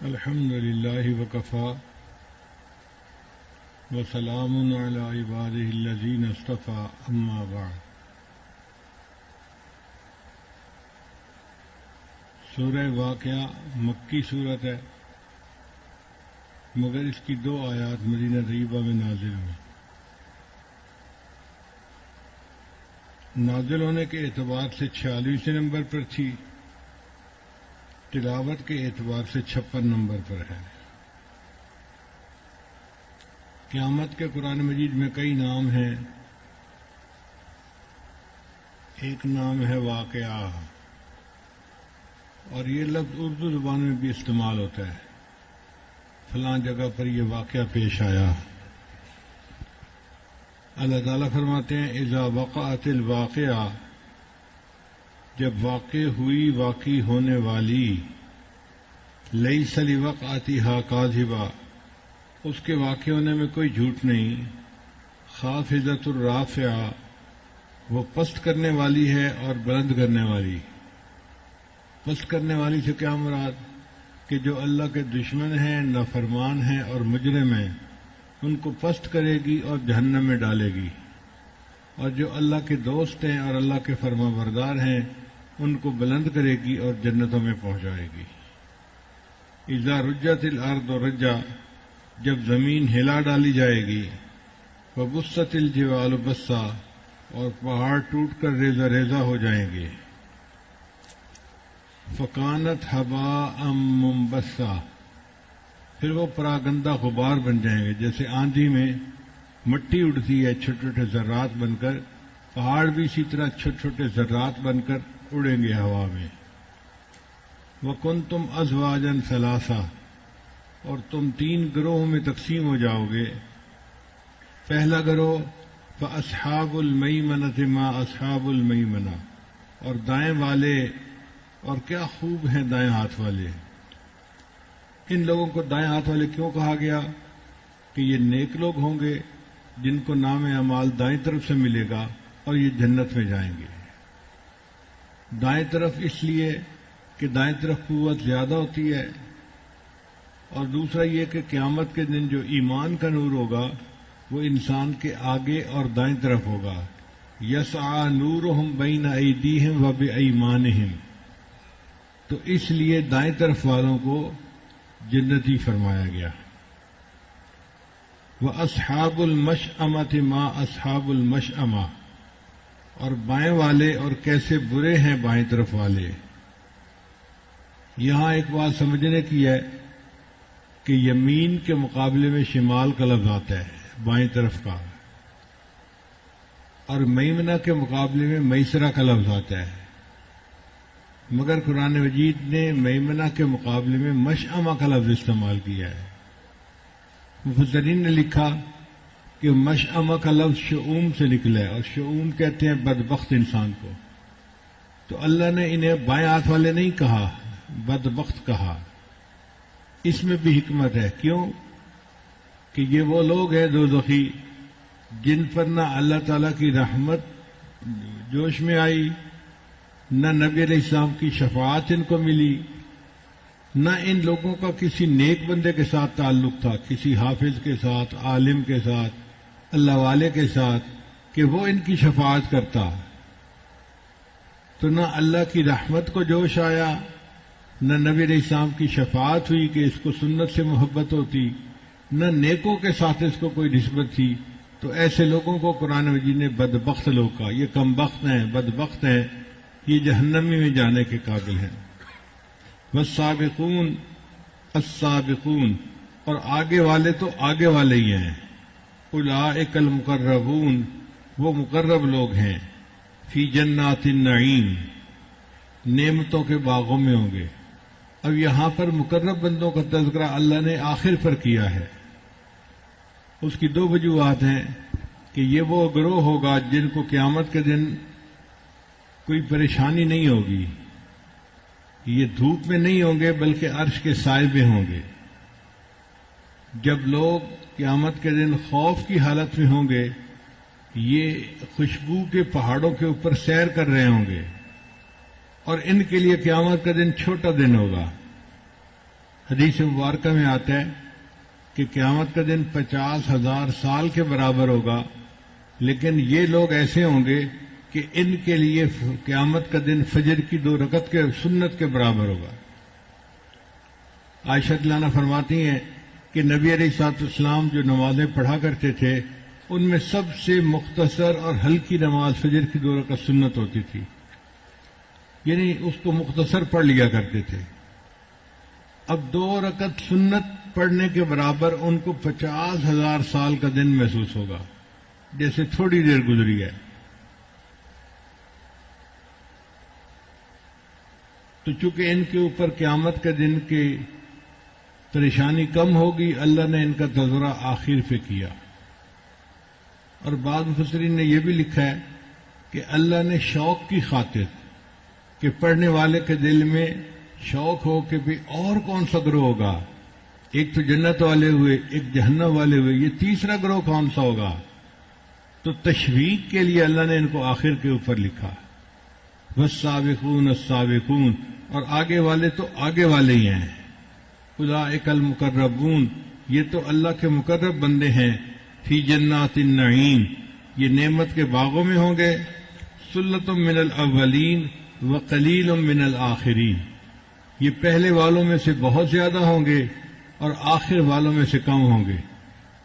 الحمد للہ وکفی وسلام علی عبادہ الذین اصطفی اما بعد۔ سورہ واقعہ مکی صورت ہے، مگر اس کی 2 آیات مدینہ طیبہ میں نازل ہوئی۔ نازل ہونے کے اعتبار سے 46 نمبر پر تھی، تلاوت کے اعتبار سے 56 نمبر پر ہے۔ قیامت کے قرآن مجید میں کئی نام ہیں، ایک نام ہے واقعہ، اور یہ لفظ اردو زبان میں بھی استعمال ہوتا ہے، فلاں جگہ پر یہ واقعہ پیش آیا۔ اللہ تعالیٰ فرماتے ہیں اذا وقعت الواقعہ، جب واقع ہوئی واقع ہونے والی، لیس لوقعتها کاذبہ، اس کے واقع ہونے میں کوئی جھوٹ نہیں، خافضۃ الرافعہ، وہ پست کرنے والی ہے اور بلند کرنے والی۔ پست کرنے والی سے کیا مراد؟ کہ جو اللہ کے دشمن ہیں، نافرمان ہیں اور مجرم ہیں، ان کو پست کرے گی اور جہنم میں ڈالے گی، اور جو اللہ کے دوست ہیں اور اللہ کے فرما بردار ہیں، ان کو بلند کرے گی اور جنتوں میں پہنچائے گی۔ اذا رجت الارض رجا، جب زمین ہلا ڈالی جائے گی، وبست الجبال بسا، اور پہاڑ ٹوٹ کر ریزہ ریزہ ہو جائیں گے، فکانت ہباء منبثا، پھر وہ پراگندہ غبار بن جائیں گے۔ جیسے آندھی میں مٹی اڑتی ہے چھوٹے چھوٹے ذرات بن کر، پہاڑ بھی اسی طرح چھوٹے چھوٹے ذرات بن کر اڑیں گے ہوا میں۔ وَكُنْتُمْ أَزْوَاجًا ثَلَاثَةً، اور تم 3 گروہوں میں تقسیم ہو جاؤ گے۔ پہلا گروہ فَأَصْحَابُ الْمَيْمَنَةِ مَا أَصْحَابُ الْمَيْمَنَةِ، اور دائیں والے، اور کیا خوب ہیں دائیں ہاتھ والے۔ ان لوگوں کو دائیں ہاتھ والے کیوں کہا گیا؟ کہ یہ نیک لوگ ہوں گے جن کو نام اعمال دائیں طرف سے ملے گا اور یہ جنت میں جائیں گے۔ دائیں طرف اس لیے کہ دائیں طرف قوت زیادہ ہوتی ہے، اور دوسرا یہ کہ قیامت کے دن جو ایمان کا نور ہوگا وہ انسان کے آگے اور دائیں طرف ہوگا۔ یسعی نورہم بین ایدیہم و بایمانہم، تو اس لیے دائیں طرف والوں کو جنتی فرمایا گیا۔ وَأَصْحَابُ الْمَشْأَمَةِ مَا أَصْحَابُ الْمَشْأَمَةِ، اور بائیں والے اور کیسے برے ہیں بائیں طرف والے۔ یہاں ایک بات سمجھنے کی ہے کہ یمین کے مقابلے میں شمال کا لفظ آتا ہے بائیں طرف کا، اور میمنہ کے مقابلے میں میسرہ کا لفظ آتا ہے، مگر قرآن مجید نے میمنہ کے مقابلے میں مشأمہ کا لفظ استعمال کیا ہے۔ مفسرین نے لکھا کہ مشأمہ کا لفظ شؤم سے نکلا ہے، اور شؤم کہتے ہیں بدبخت انسان کو، تو اللہ نے انہیں بائیں ہاتھ والے نہیں کہا، بدبخت کہا۔ اس میں بھی حکمت ہے، کیوں؟ کہ یہ وہ لوگ ہیں دوزخی جن پر نہ اللہ تعالیٰ کی رحمت جوش میں آئی، نہ نبی علیہ السلام کی شفاعت ان کو ملی، نہ ان لوگوں کا کسی نیک بندے کے ساتھ تعلق تھا، کسی حافظ کے ساتھ، عالم کے ساتھ، اللہ والے کے ساتھ، کہ وہ ان کی شفاعت کرتا، تو نہ اللہ کی رحمت کو جوش آیا، نہ نبی علیہ السلام کی شفاعت ہوئی کہ اس کو سنت سے محبت ہوتی، نہ نیکوں کے ساتھ اس کو کوئی نسبت تھی۔ تو ایسے لوگوں کو قرآن مجید نے بدبخت لوگ کہا، یہ کم بخت ہیں، بدبخت ہیں، یہ جہنمی میں جانے کے قابل ہیں۔ والسابقون السابقون، اور آگے والے تو آگے والے ہی ہیں۔ اولئک المقربون، وہ مقرب لوگ ہیں، فی جنات النعیم، نعمتوں کے باغوں میں ہوں گے۔ اب یہاں پر مقرب بندوں کا تذکرہ اللہ نے آخر پر کیا ہے۔ اس کی 2 وجوہات ہیں کہ یہ وہ گروہ ہوگا جن کو قیامت کے دن کوئی پریشانی نہیں ہوگی، یہ دھوپ میں نہیں ہوں گے بلکہ عرش کے سائے میں ہوں گے۔ جب لوگ قیامت کے دن خوف کی حالت میں ہوں گے، یہ خوشبو کے پہاڑوں کے اوپر سیر کر رہے ہوں گے، اور ان کے لیے قیامت کا دن چھوٹا دن ہوگا۔ حدیث مبارکہ میں آتا ہے کہ قیامت کا دن 50,000 سال کے برابر ہوگا، لیکن یہ لوگ ایسے ہوں گے کہ ان کے لیے قیامت کا دن فجر کی 2 رکعت کے سنت کے برابر ہوگا۔ عائشہ رضی اللہ عنہا فرماتی ہیں کہ نبی علیہ الصلوۃ والسلام جو نمازیں پڑھا کرتے تھے ان میں سب سے مختصر اور ہلکی نماز فجر کی 2 رکعت سنت ہوتی تھی، یعنی اس کو مختصر پڑھ لیا کرتے تھے۔ اب 2 رکعت سنت پڑھنے کے برابر ان کو 50,000 سال کا دن محسوس ہوگا، جیسے تھوڑی دیر گزری ہے۔ تو چونکہ ان کے اوپر قیامت کے دن کی پریشانی کم ہوگی، اللہ نے ان کا تذکرہ آخر پہ کیا۔ اور بعض مفسرین نے یہ بھی لکھا ہے کہ اللہ نے شوق کی خاطر کہ پڑھنے والے کے دل میں شوق ہو کہ بھی اور کون سا گروہ ہوگا، ایک تو جنت والے ہوئے، ایک جہنم والے ہوئے، یہ تیسرا گروہ کون سا ہوگا، تو تشویق کے لیے اللہ نے ان کو آخر کے اوپر لکھا، والسابقون السابقون، اور آگے والے تو آگے والے ہی ہیں، اولئک المقربون، یہ تو اللہ کے مقرب بندے ہیں، فی جنات النعیم، یہ نعمت کے باغوں میں ہوں گے، ثلۃ من الاولین وقلیل من الآخرین، یہ پہلے والوں میں سے بہت زیادہ ہوں گے اور آخر والوں میں سے کم ہوں گے۔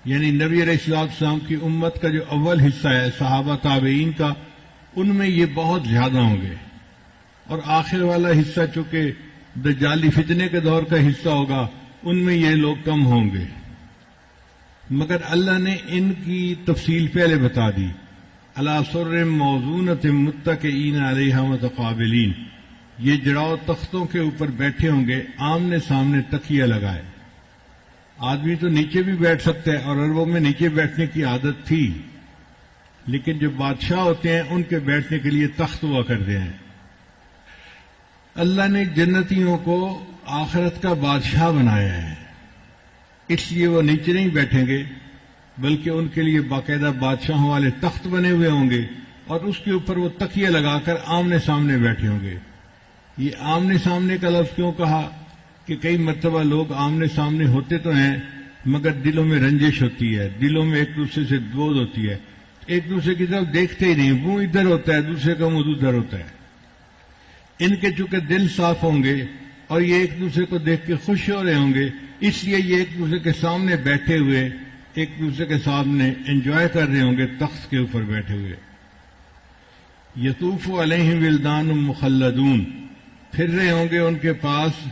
یعنی نبی علیہ السلام کی امت کا جو اول حصہ ہے صحابہ تابعین کا، ان میں یہ بہت زیادہ ہوں گے، اور آخر والا حصہ چونکہ دجالی فتنے کے دور کا حصہ ہوگا، ان میں یہ لوگ کم ہوں گے۔ مگر اللہ نے ان کی تفصیل پہلے بتا دی، علی سرر موضونۃ متکئین علیہا متقابلین، یہ جڑاؤ تختوں کے اوپر بیٹھے ہوں گے، آمنے سامنے تکیہ لگائے۔ آدمی تو نیچے بھی بیٹھ سکتا ہے، اور عربوں میں نیچے بیٹھنے کی عادت تھی، لیکن جو بادشاہ ہوتے ہیں ان کے بیٹھنے کے لیے تخت ہوا کرتے ہیں۔ اللہ نے جنتیوں کو آخرت کا بادشاہ بنایا ہے، اس لیے وہ نیچے نہیں بیٹھیں گے، بلکہ ان کے لیے باقاعدہ بادشاہوں والے تخت بنے ہوئے ہوں گے، اور اس کے اوپر وہ تکیے لگا کر آمنے سامنے بیٹھے ہوں گے۔ یہ آمنے سامنے کا لفظ کیوں کہا کہ کئی مرتبہ لوگ آمنے سامنے ہوتے تو ہیں مگر دلوں میں رنجش ہوتی ہے، دلوں میں ایک دوسرے سے دود ہوتی ہے، ایک دوسرے کی طرف دیکھتے ہی نہیں، منہ ادھر ہوتا ہے، دوسرے کا منہ ادھر ہوتا ہے۔ ان کے چونکہ دل صاف ہوں گے اور یہ ایک دوسرے کو دیکھ کے خوش ہو رہے ہوں گے، اس لیے یہ ایک دوسرے کے سامنے بیٹھے ہوئے ایک دوسرے کے سامنے انجوائے کر رہے ہوں گے، تخت کے اوپر بیٹھے ہوئے۔ یطوف علیہم ولدان مخلدون، پھر رہے ہوں گے ان کے پاس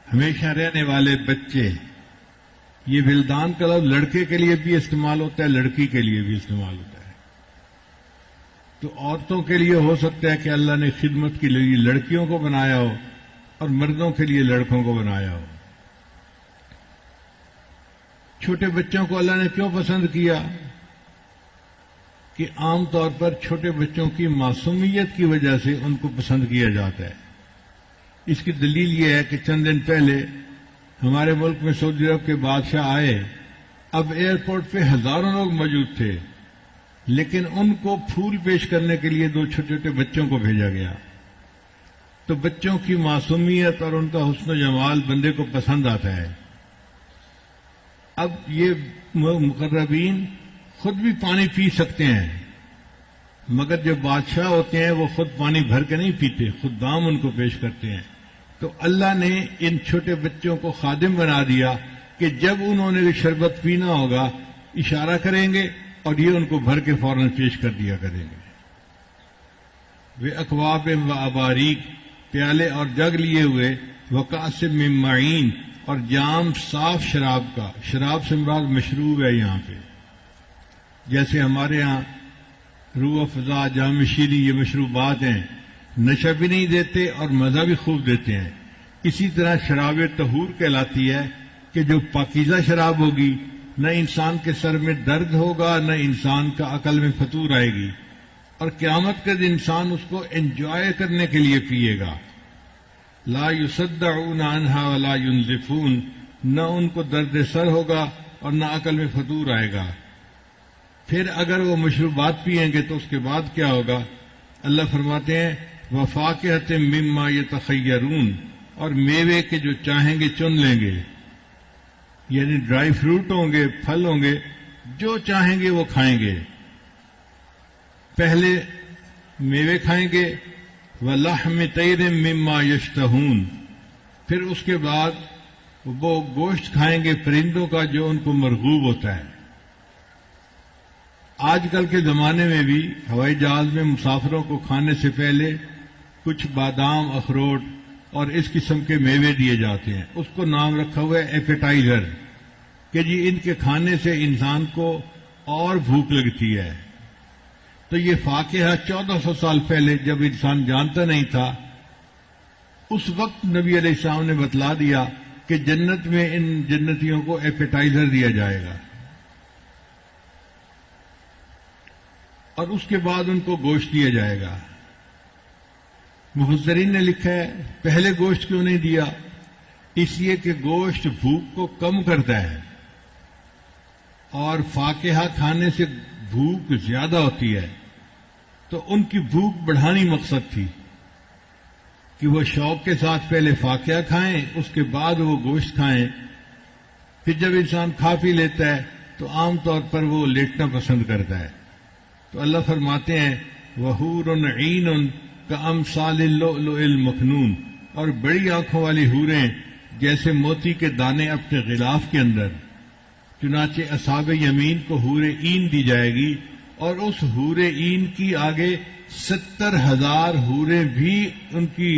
ہمیشہ رہنے والے بچے۔ یہ ولدان کا لفظ لڑکے کے لیے بھی استعمال ہوتا ہے، لڑکی کے لیے بھی استعمال ہوتا ہے۔ تو عورتوں کے لیے ہو سکتا ہے کہ اللہ نے خدمت کے لیے لڑکیوں کو بنایا ہو، اور مردوں کے لیے لڑکوں کو بنایا ہو۔ چھوٹے بچوں کو اللہ نے کیوں پسند کیا؟ کہ عام طور پر چھوٹے بچوں کی معصومیت کی وجہ سے ان کو پسند کیا جاتا ہے۔ اس کی دلیل یہ ہے کہ چند دن پہلے ہمارے ملک میں سعودی عرب کے بادشاہ آئے، اب ایئرپورٹ پہ ہزاروں لوگ موجود تھے، لیکن ان کو پھول پیش کرنے کے لیے 2 چھوٹے چھوٹے بچوں کو بھیجا گیا۔ تو بچوں کی معصومیت اور ان کا حسن و جمال بندے کو پسند آتا ہے۔ اب یہ مقربین خود بھی پانی پی سکتے ہیں، مگر جو بادشاہ ہوتے ہیں وہ خود پانی بھر کے نہیں پیتے، خود دام ان کو پیش کرتے ہیں۔ تو اللہ نے ان چھوٹے بچوں کو خادم بنا دیا کہ جب انہوں نے شربت پینا ہوگا اشارہ کریں گے اور یہ ان کو بھر کے فوراً پیش کر دیا کریں گے۔ وہ اکواب و اباریک، پیالے اور جگ لیے ہوئے، وکاس من معین، اور جام صاف شراب کا۔ شراب سے مراد مشروب ہے یہاں پہ، جیسے ہمارے ہاں روح افزا، جام شیریں، یہ مشروبات ہیں، نشہ بھی نہیں دیتے اور مزہ بھی خوب دیتے ہیں۔ اسی طرح شراب طہور کہلاتی ہے کہ جو پاکیزہ شراب ہوگی، نہ انسان کے سر میں درد ہوگا، نہ انسان کا عقل میں فطور آئے گی، اور قیامت کے دن انسان اس کو انجوائے کرنے کے لیے پیے گا۔ لا یصدعون عنہا ولا ینزفون، نہ ان کو درد سر ہوگا اور نہ عقل میں فطور آئے گا۔ پھر اگر وہ مشروبات پئیں گے تو اس کے بعد کیا ہوگا؟ اللہ فرماتے ہیں وَفَاكِهَةٍ مِّمَّا يَتَخَيَّرُونَ، اور میوے کے جو چاہیں گے چن لیں گے، یعنی ڈرائی فروٹ ہوں گے، پھل ہوں گے، جو چاہیں گے وہ کھائیں گے۔ پہلے میوے کھائیں گے، وَلَحْمِ طَيْرٍ مِّمَّا يَشْتَهُونَ، پھر اس کے بعد وہ گوشت کھائیں گے پرندوں کا جو ان کو مرغوب ہوتا ہے۔ آج کل کے زمانے میں بھی ہوائی جہاز میں مسافروں کو کھانے سے پہلے کچھ بادام، اخروٹ اور اس قسم کے میوے دیے جاتے ہیں۔ اس کو نام رکھا ہوا ہے ایپیٹائزر، کہ جی ان کے کھانے سے انسان کو اور بھوک لگتی ہے۔ تو یہ فاقہ 1400 سال پہلے جب انسان جانتا نہیں تھا، اس وقت نبی علیہ السلام نے بتلا دیا کہ جنت میں ان جنتیوں کو ایپیٹائزر دیا جائے گا، اور اس کے بعد ان کو گوشت دیا جائے گا۔ مفسرین نے لکھا ہے پہلے گوشت کیوں نہیں دیا؟ اس لیے کہ گوشت بھوک کو کم کرتا ہے، اور فاقہ کھانے سے بھوک زیادہ ہوتی ہے، تو ان کی بھوک بڑھانی مقصد تھی کہ وہ شوق کے ساتھ پہلے فاقہ کھائیں، اس کے بعد وہ گوشت کھائیں۔ پھر جب انسان کھا پی لیتا ہے تو عام طور پر وہ لیٹنا پسند کرتا ہے۔ تو اللہ فرماتے ہیں وَحُورٌ عِینٌ کَأَمْثَالِ اللُّؤْلُؤِ الْمَكْنُونِ، اور بڑی آنکھوں والی حوریں جیسے موتی کے دانے اپنے غلاف کے اندر۔ چنانچہ اصحاب یمین کو حور عین دی جائے گی، اور اس حور عین کی آگے 70,000 حوریں بھی ان کی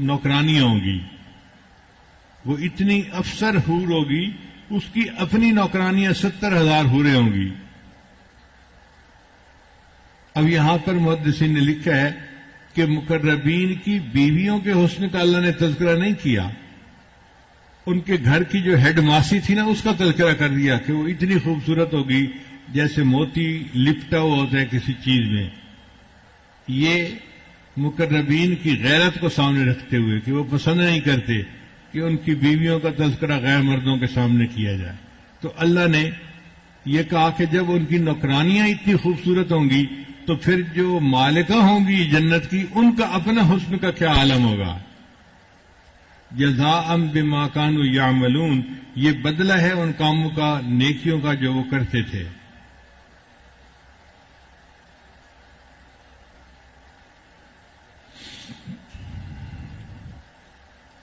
نوکرانیاں ہوں گی۔ وہ اتنی افسر حور ہوگی، اس کی اپنی نوکرانیاں 70,000 حوریں ہوں گی۔ اب یہاں پر محدثین نے لکھا ہے کہ مقربین کی بیویوں کے حسن کا اللہ نے تذکرہ نہیں کیا، ان کے گھر کی جو ہیڈ ماسی تھی نا اس کا تذکرہ کر دیا کہ وہ اتنی خوبصورت ہوگی جیسے موتی لپٹا ہوا ہوتا ہے کسی چیز میں۔ یہ مقربین کی غیرت کو سامنے رکھتے ہوئے کہ وہ پسند نہیں کرتے کہ ان کی بیویوں کا تذکرہ غیر مردوں کے سامنے کیا جائے، تو اللہ نے یہ کہا کہ جب ان کی نوکرانیاں اتنی خوبصورت ہوں گی تو پھر جو مالکہ ہوں گی جنت کی، ان کا اپنا حسن کا کیا عالم ہوگا۔ جزاء بما كانوا يعملون، یہ بدلہ ہے ان کاموں کا، نیکیوں کا جو وہ کرتے تھے۔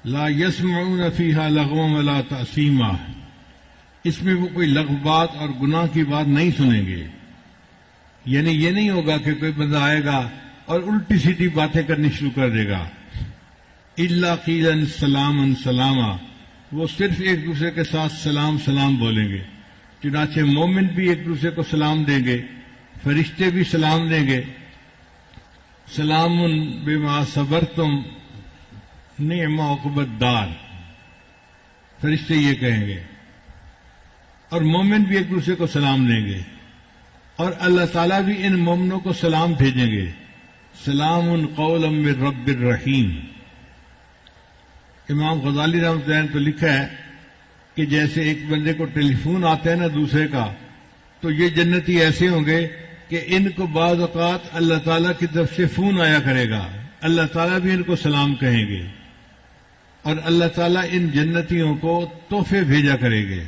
لا يسمعون فيها لغوا ولا تأثیما، اس میں وہ کوئی لغو بات اور گناہ کی بات نہیں سنیں گے۔ یعنی یہ نہیں ہوگا کہ کوئی بندہ آئے گا اور الٹی سیدھی باتیں کرنی شروع کر دے گا۔ الا قیلا سلاما سلاما، وہ صرف ایک دوسرے کے ساتھ سلام سلام بولیں گے۔ چنانچہ مومن بھی ایک دوسرے کو سلام دیں گے، فرشتے بھی سلام دیں گے، سلام بما صبرتم نعم عقبی الدار، فرشتے یہ کہیں گے، اور مومن بھی ایک دوسرے کو سلام دیں گے، اور اللہ تعالیٰ بھی ان مومنوں کو سلام بھیجیں گے، سلام قولا من رب الرحیم۔ امام غزالی رحمۃ اللہ علیہ تو لکھا ہے کہ جیسے ایک بندے کو ٹیلی فون آتا ہے نا دوسرے کا، تو یہ جنتی ایسے ہوں گے کہ ان کو بعض اوقات اللہ تعالیٰ کی طرف سے فون آیا کرے گا، اللہ تعالیٰ بھی ان کو سلام کہیں گے، اور اللہ تعالیٰ ان جنتیوں کو تحفے بھیجا کرے گے۔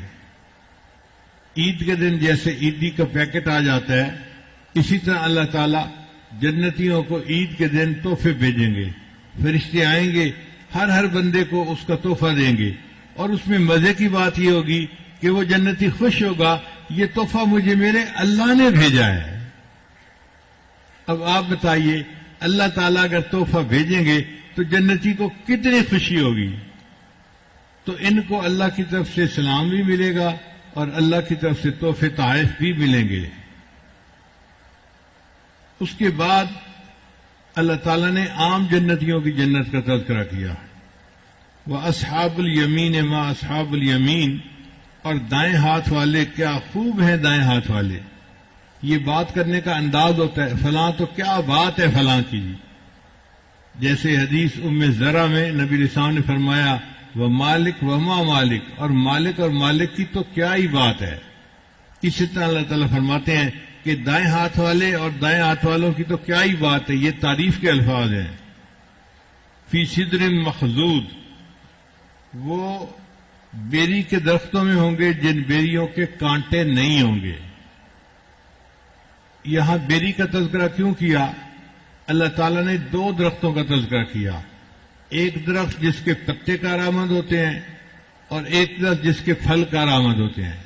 عید کے دن جیسے عیدی کا پیکٹ آ جاتا ہے، اسی طرح اللہ تعالیٰ جنتیوں کو عید کے دن تحفے بھیجیں گے، فرشتے آئیں گے، ہر بندے کو اس کا تحفہ دیں گے، اور اس میں مزے کی بات یہ ہوگی کہ وہ جنتی خوش ہوگا، یہ تحفہ مجھے میرے اللہ نے بھیجا ہے۔ اب آپ بتائیے اللہ تعالیٰ اگر تحفہ بھیجیں گے تو جنتی کو کتنی خوشی ہوگی۔ تو ان کو اللہ کی طرف سے سلام بھی ملے گا اور اللہ کی طرف سے تحفے تحائف بھی ملیں گے۔ اس کے بعد اللہ تعالیٰ نے عام جنتیوں کی جنت کا تذکرہ کیا، وَأَصْحَابُ الْيَمِينِ مَا أَصْحَابُ الْيَمِينِ، اور دائیں ہاتھ والے کیا خوب ہیں دائیں ہاتھ والے۔ یہ بات کرنے کا انداز ہوتا ہے، فلاں تو کیا بات ہے فلاں کی، جیسے حدیث زرع میں نبی رسول نے فرمایا وہ مالک وما مالک، اور مالک کی تو کیا ہی بات ہے۔ اسی طرح اللہ تعالیٰ فرماتے ہیں کہ دائیں ہاتھ والے اور دائیں ہاتھ والوں کی تو کیا ہی بات ہے، یہ تعریف کے الفاظ ہیں۔ فی صدر مخضود، وہ بیری کے درختوں میں ہوں گے جن بیریوں کے کانٹے نہیں ہوں گے. یہاں بیری کا تذکرہ کیوں کیا؟ اللہ تعالیٰ نے دو درختوں کا تذکرہ کیا. ایک درخت جس کے پتے کارآمد ہوتے ہیں اور ایک درخت جس کے پھل کارآمد ہوتے ہیں.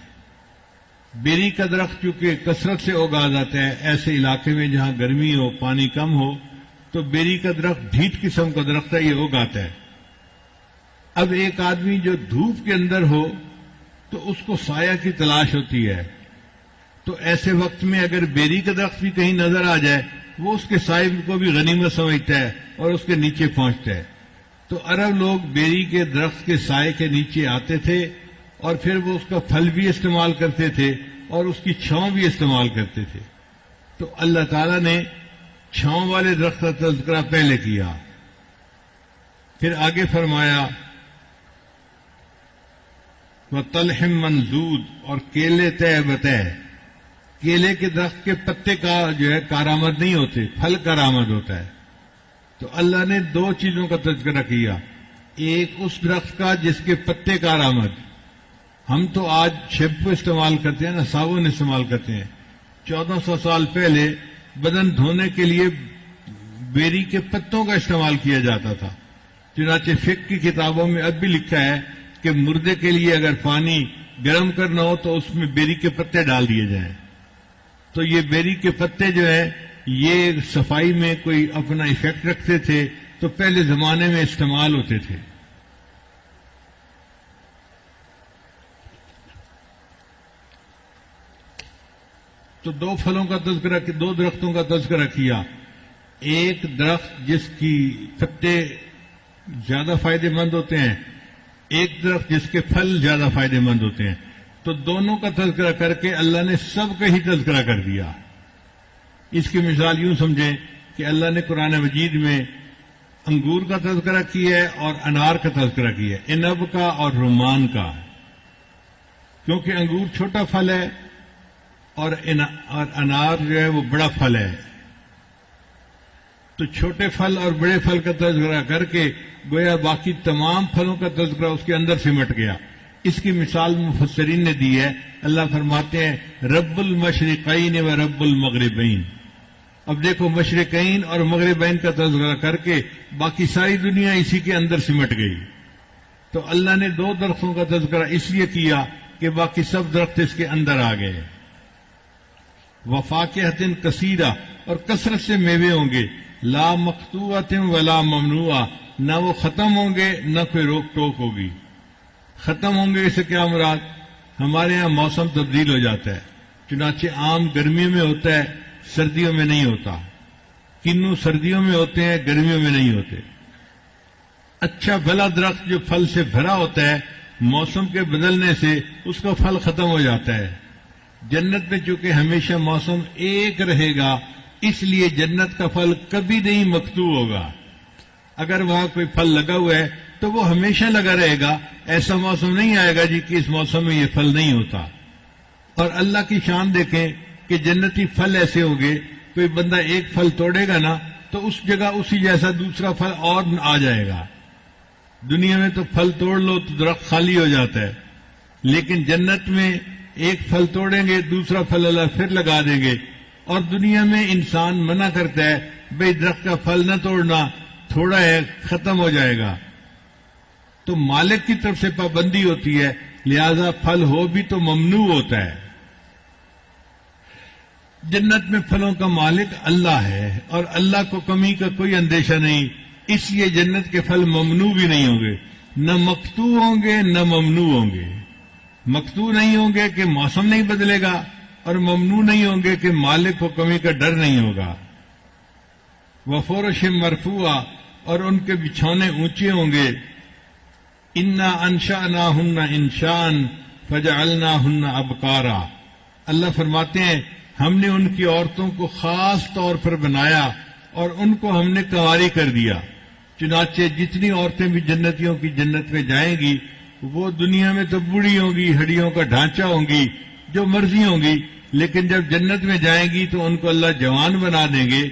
بیری کا درخت چونکہ کثرت سے اگا جاتا ہے ایسے علاقے میں جہاں گرمی ہو، پانی کم ہو، تو بیری کا درخت ڈھیٹ قسم کا درخت ہے، یہ اگاتا ہے. اب ایک آدمی جو دھوپ کے اندر ہو تو اس کو سایہ کی تلاش ہوتی ہے، تو ایسے وقت میں اگر بیری کا درخت بھی کہیں نظر آ جائے وہ اس کے سائے کو بھی غنیمت سمجھتا ہے اور اس کے نیچے پہنچتا ہے. تو عرب لوگ بیری کے درخت کے سائے کے نیچے آتے تھے اور پھر وہ اس کا پھل بھی استعمال کرتے تھے اور اس کی چھاؤں بھی استعمال کرتے تھے. تو اللہ تعالیٰ نے چھاؤں والے درخت کا تذکرہ پہلے کیا، پھر آگے فرمایا وَطَلْحٍ مَّنضُودٍ، اور کیلے طے بطے. کیلے کے درخت کے پتے کا جو ہے کارآمد نہیں ہوتے، پھل کارآمد ہوتا ہے. تو اللہ نے دو چیزوں کا تذکرہ کیا، ایک اس درخت کا جس کے پتے کارآمد. ہم تو آج شیمپو استعمال کرتے ہیں نا، صابن استعمال کرتے ہیں. 1400 سال پہلے بدن دھونے کے لیے بیری کے پتوں کا استعمال کیا جاتا تھا. چنانچہ فقہ کی کتابوں میں اب بھی لکھا ہے کہ مردے کے لیے اگر پانی گرم کرنا ہو تو اس میں بیری کے پتے ڈال دیے جائیں. تو یہ بیری کے پتے جو ہیں یہ صفائی میں کوئی اپنا ایفیکٹ رکھتے تھے، تو پہلے زمانے میں استعمال ہوتے تھے. تو دو پھلوں کا تذکرہ، دو درختوں کا تذکرہ کیا. ایک درخت جس کی پتے زیادہ فائدے مند ہوتے ہیں، ایک درخت جس کے پھل زیادہ فائدے مند ہوتے ہیں. تو دونوں کا تذکرہ کر کے اللہ نے سب کا ہی تذکرہ کر دیا. اس کی مثال یوں سمجھیں کہ اللہ نے قرآن مجید میں انگور کا تذکرہ کیا ہے اور انار کا تذکرہ کیا ہے، عنب کا اور رمان کا. کیونکہ انگور چھوٹا پھل ہے اور انار جو ہے وہ بڑا پھل ہے. تو چھوٹے پھل اور بڑے پھل کا تذکرہ کر کے گویا باقی تمام پھلوں کا تذکرہ اس کے اندر سمٹ گیا. اس کی مثال مفسرین نے دی ہے. اللہ فرماتے ہیں رب المشرقین و رب المغربین. اب دیکھو مشرقین اور مغربین کا تذکرہ کر کے باقی ساری دنیا اسی کے اندر سمٹ گئی. تو اللہ نے دو درختوں کا تذکرہ اس لیے کیا کہ باقی سب درخت اس کے اندر آ گئے. وفاکہۃ کثیرہ، اور کثرت سے میوے ہوں گے. لا مقطوعۃ ولا ممنوعہ، نہ وہ ختم ہوں گے نہ کوئی روک ٹوک ہوگی. ختم ہوں گے اس سے کیا مراد؟ ہمارے ہاں موسم تبدیل ہو جاتا ہے. چنانچہ آم گرمیوں میں ہوتا ہے، سردیوں میں نہیں ہوتا. کنو سردیوں میں ہوتے ہیں، گرمیوں میں نہیں ہوتے. اچھا بھلا درخت جو پھل سے بھرا ہوتا ہے، موسم کے بدلنے سے اس کا پھل ختم ہو جاتا ہے. جنت میں چونکہ ہمیشہ موسم ایک رہے گا، اس لیے جنت کا پھل کبھی نہیں مقطوع ہوگا. اگر وہاں کوئی پھل لگا ہوا ہے تو وہ ہمیشہ لگا رہے گا. ایسا موسم نہیں آئے گا جی کہ اس موسم میں یہ پھل نہیں ہوتا. اور اللہ کی شان دیکھیں کہ جنتی پھل ایسے ہوں گے، کوئی بندہ ایک پھل توڑے گا نا تو اس جگہ اسی جیسا دوسرا پھل اور آ جائے گا. دنیا میں تو پھل توڑ لو تو درخت خالی ہو جاتا ہے، لیکن جنت میں ایک پھل توڑیں گے دوسرا پھل اللہ پھر لگا دیں گے. اور دنیا میں انسان منع کرتا ہے بھئی درخت کا پھل نہ توڑنا، تھوڑا ہے ختم ہو جائے گا. تو مالک کی طرف سے پابندی ہوتی ہے، لہذا پھل ہو بھی تو ممنوع ہوتا ہے. جنت میں پھلوں کا مالک اللہ ہے اور اللہ کو کمی کا کوئی اندیشہ نہیں، اس لیے جنت کے پھل ممنوع بھی نہیں ہوں گے. نہ مقطوع ہوں گے نہ ممنوع ہوں گے. مقطوع نہیں ہوں گے کہ موسم نہیں بدلے گا، اور ممنوع نہیں ہوں گے کہ مالک کو کمی کا ڈر نہیں ہوگا. وفرش مرفوعہ، اور ان کے بچھونے اونچے ہوں گے. انا انشأناہن انشاء فجعلناہن ابکارا. اللہ فرماتے ہیں ہم نے ان کی عورتوں کو خاص طور پر بنایا اور ان کو ہم نے کنواری کر دیا. چنانچہ جتنی عورتیں بھی جنتیوں کی جنت میں جائیں گی وہ دنیا میں تو بوڑھی ہوں گی، ہڈیوں کا ڈھانچہ ہوں گی، جو مرضی ہوں گی، لیکن جب جنت میں جائیں گی تو ان کو اللہ جوان بنا دیں گے،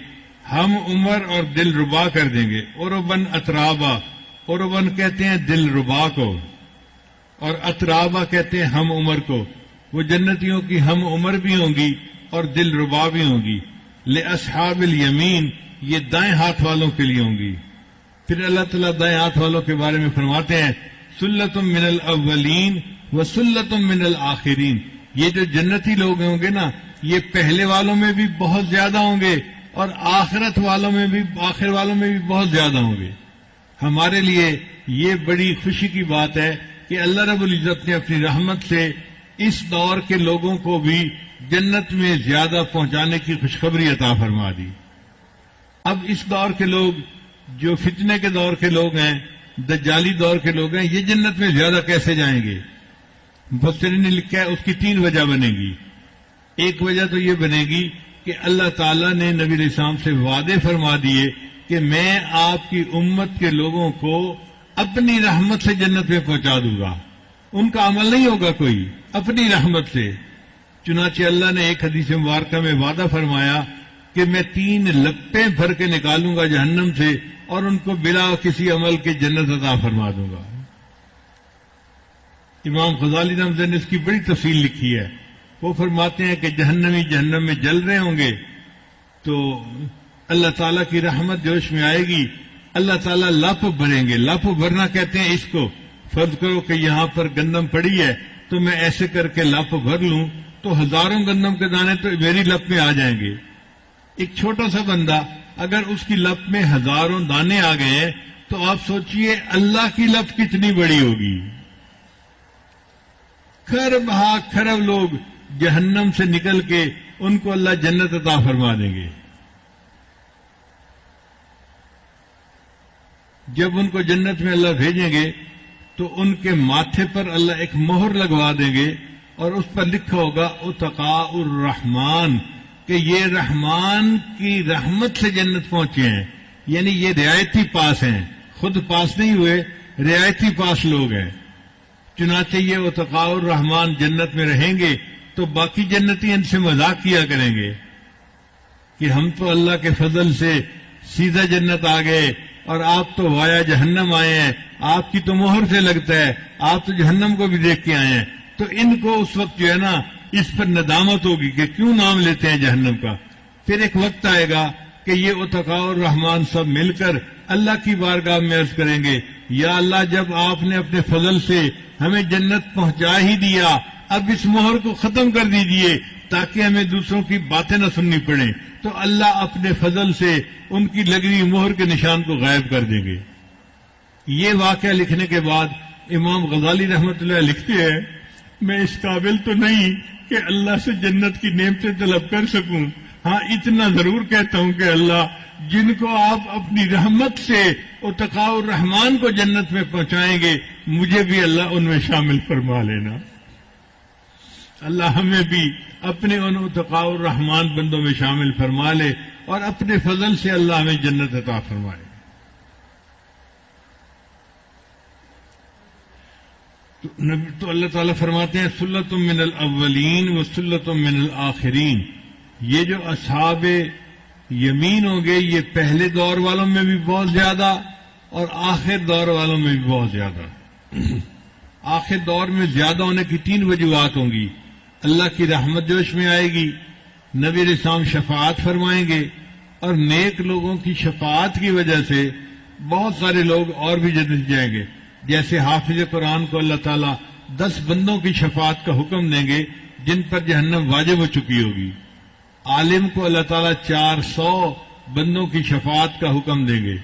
ہم عمر اور دل ربا کر دیں گے. عرباً اترابا، عربن کہتے ہیں دل ربا کو، اور اترابا کہتے ہیں ہم عمر کو. وہ جنتیوں کی ہم عمر بھی ہوں گی اور دل ربا بھی ہوں گی. لأصحاب الیمین، یہ دائیں ہاتھ والوں کے لیے ہوں گی. پھر اللہ تعالیٰ دائیں ہاتھ والوں کے بارے میں فرماتے ہیں سلۃ من الاولین وسلۃ من الآخرین. یہ جو جنتی لوگ ہوں گے نا، یہ پہلے والوں میں بھی بہت زیادہ ہوں گے اور آخر والوں میں بھی بہت زیادہ ہوں گے. ہمارے لیے یہ بڑی خوشی کی بات ہے کہ اللہ رب العزت نے اپنی رحمت سے اس دور کے لوگوں کو بھی جنت میں زیادہ پہنچانے کی خوشخبری عطا فرما دی. اب اس دور کے لوگ جو فتنے کے دور کے لوگ ہیں، دجالی دور کے لوگ ہیں، یہ جنت میں زیادہ کیسے جائیں گے؟ مفسرین نے لکھا ہے اس کی 3 وجہ بنے گی. ایک وجہ تو یہ بنے گی کہ اللہ تعالیٰ نے نبی علیہ السلام سے وعدے فرما دیے کہ میں آپ کی امت کے لوگوں کو اپنی رحمت سے جنت میں پہنچا دوں گا. ان کا عمل نہیں ہوگا کوئی، اپنی رحمت سے. چنانچہ اللہ نے ایک حدیث مبارکہ میں وعدہ فرمایا کہ میں 3 لپٹیں بھر کے نکالوں گا جہنم سے اور ان کو بلا کسی عمل کے جنت عطا فرما دوں گا. امام غزالی رحمۃ اللہ نے اس کی بڑی تفصیل لکھی ہے. وہ فرماتے ہیں کہ جہنمی جہنم میں جل رہے ہوں گے تو اللہ تعالیٰ کی رحمت جوش میں آئے گی. اللہ تعالیٰ لپ بھریں گے. لپ بھرنا کہتے ہیں اس کو. فرض کرو کہ یہاں پر گندم پڑی ہے تو میں ایسے کر کے لپ بھر لوں تو ہزاروں گندم کے دانے تو میری لپ میں آ جائیں گے. ایک چھوٹا سا بندہ اگر اس کی لپ میں ہزاروں دانے آ گئے تو آپ سوچئے اللہ کی لپ کتنی بڑی ہوگی. کھرب ہا کھرب لوگ جہنم سے نکل کے ان کو اللہ جنت عطا فرما دیں گے. جب ان کو جنت میں اللہ بھیجیں گے تو ان کے ماتھے پر اللہ ایک مہر لگوا دیں گے اور اس پر لکھا ہوگا اتقاء الرحمان، کہ یہ رحمان کی رحمت سے جنت پہنچے ہیں. یعنی یہ رعایتی پاس ہیں، خود پاس نہیں ہوئے، رعایتی پاس لوگ ہیں. چنانچہ یہ اتقاء الرحمان جنت میں رہیں گے تو باقی جنتی ان سے مذاق کیا کریں گے کہ ہم تو اللہ کے فضل سے سیدھا جنت آ گئے اور آپ تو وایا جہنم آئے ہیں. آپ کی تو مہر سے لگتا ہے، آپ تو جہنم کو بھی دیکھ کے آئے ہیں. تو ان کو اس وقت جو ہے نا اس پر ندامت ہوگی کہ کیوں نام لیتے ہیں جہنم کا. پھر ایک وقت آئے گا کہ یہ اتقاء الرحمان سب مل کر اللہ کی بارگاہ میں عرض کریں گے یا اللہ جب آپ نے اپنے فضل سے ہمیں جنت پہنچا ہی دیا، اب اس مہر کو ختم کر دیجئے تاکہ ہمیں دوسروں کی باتیں نہ سننی پڑیں. تو اللہ اپنے فضل سے ان کی لگی ہوئی مہر کے نشان کو غائب کر دیں گے. یہ واقعہ لکھنے کے بعد امام غزالی رحمۃ اللہ لکھتے ہیں میں اس قابل تو نہیں کہ اللہ سے جنت کی نعمتیں طلب کر سکوں. ہاں اتنا ضرور کہتا ہوں کہ اللہ جن کو آپ اپنی رحمت سے اتقاء الرحمان کو جنت میں پہنچائیں گے مجھے بھی اللہ ان میں شامل فرما لینا. اللہ ہمیں بھی اپنے ان اتقاء الرحمان بندوں میں شامل فرما لے اور اپنے فضل سے اللہ ہمیں جنت عطا فرمائے. تو اللہ تعالیٰ فرماتے ہیں سلۃ من الاولین و سلۃ من الآخرین. یہ جو اصحاب یمین ہوں گے یہ پہلے دور والوں میں بھی بہت زیادہ اور آخر دور والوں میں بھی بہت زیادہ. آخر دور میں زیادہ ہونے کی 3 وجوہات ہوں گی. اللہ کی رحمت جوش میں آئے گی، نبی علیہ السلام شفاعت فرمائیں گے اور نیک لوگوں کی شفاعت کی وجہ سے بہت سارے لوگ اور بھی جنت جائیں گے. جیسے حافظ قرآن کو اللہ تعالیٰ 10 بندوں کی شفاعت کا حکم دیں گے جن پر جہنم واجب ہو چکی ہوگی. عالم کو اللہ تعالیٰ 400 بندوں کی شفاعت کا حکم دیں گے.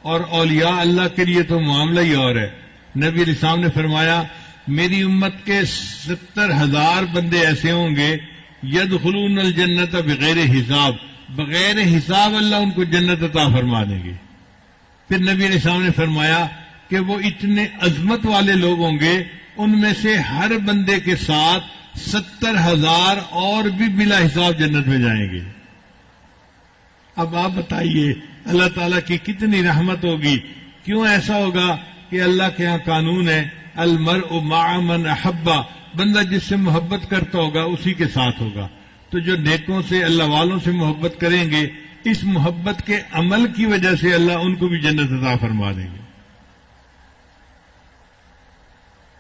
اور اولیاء اللہ کے لیے تو معاملہ ہی اور ہے. نبی علیہ السلام نے فرمایا میری امت کے 70,000 بندے ایسے ہوں گے یدخلون الجنت بغیر حساب، بغیر حساب اللہ ان کو جنت عطا فرما دیں گے. پھر نبی علیہ السلام نے فرمایا کہ وہ اتنے عظمت والے لوگ ہوں گے ان میں سے ہر بندے کے ساتھ 70,000 اور بھی بلا حساب جنت میں جائیں گے. اب آپ بتائیے اللہ تعالیٰ کی کتنی رحمت ہوگی. کیوں ایسا ہوگا کہ اللہ کے ہاں قانون ہے المرء مع من احب، بندہ جس سے محبت کرتا ہوگا اسی کے ساتھ ہوگا. تو جو نیکوں سے اللہ والوں سے محبت کریں گے اس محبت کے عمل کی وجہ سے اللہ ان کو بھی جنت عطا فرما دیں گے.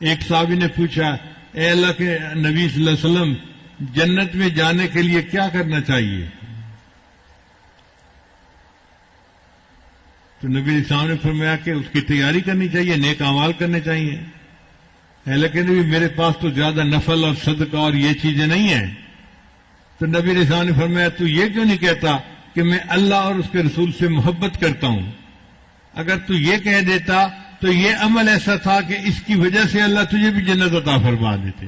ایک صحابی نے پوچھا اے اللہ کے نبی صلی اللہ علیہ وسلم جنت میں جانے کے لیے کیا کرنا چاہیے؟ تو نبی علیہ السلام نے فرمایا کہ اس کی تیاری کرنی چاہیے، نیک اعمال کرنے چاہیے۔ لیکن نبی میرے پاس تو زیادہ نفل اور صدقہ اور یہ چیزیں نہیں ہیں۔ تو نبی علیہ السلام نے فرمایا تو یہ کیوں نہیں کہتا کہ میں اللہ اور اس کے رسول سے محبت کرتا ہوں؟ اگر تو یہ کہہ دیتا تو یہ عمل ایسا تھا کہ اس کی وجہ سے اللہ تجھے بھی جنت عطا فرما دیتے۔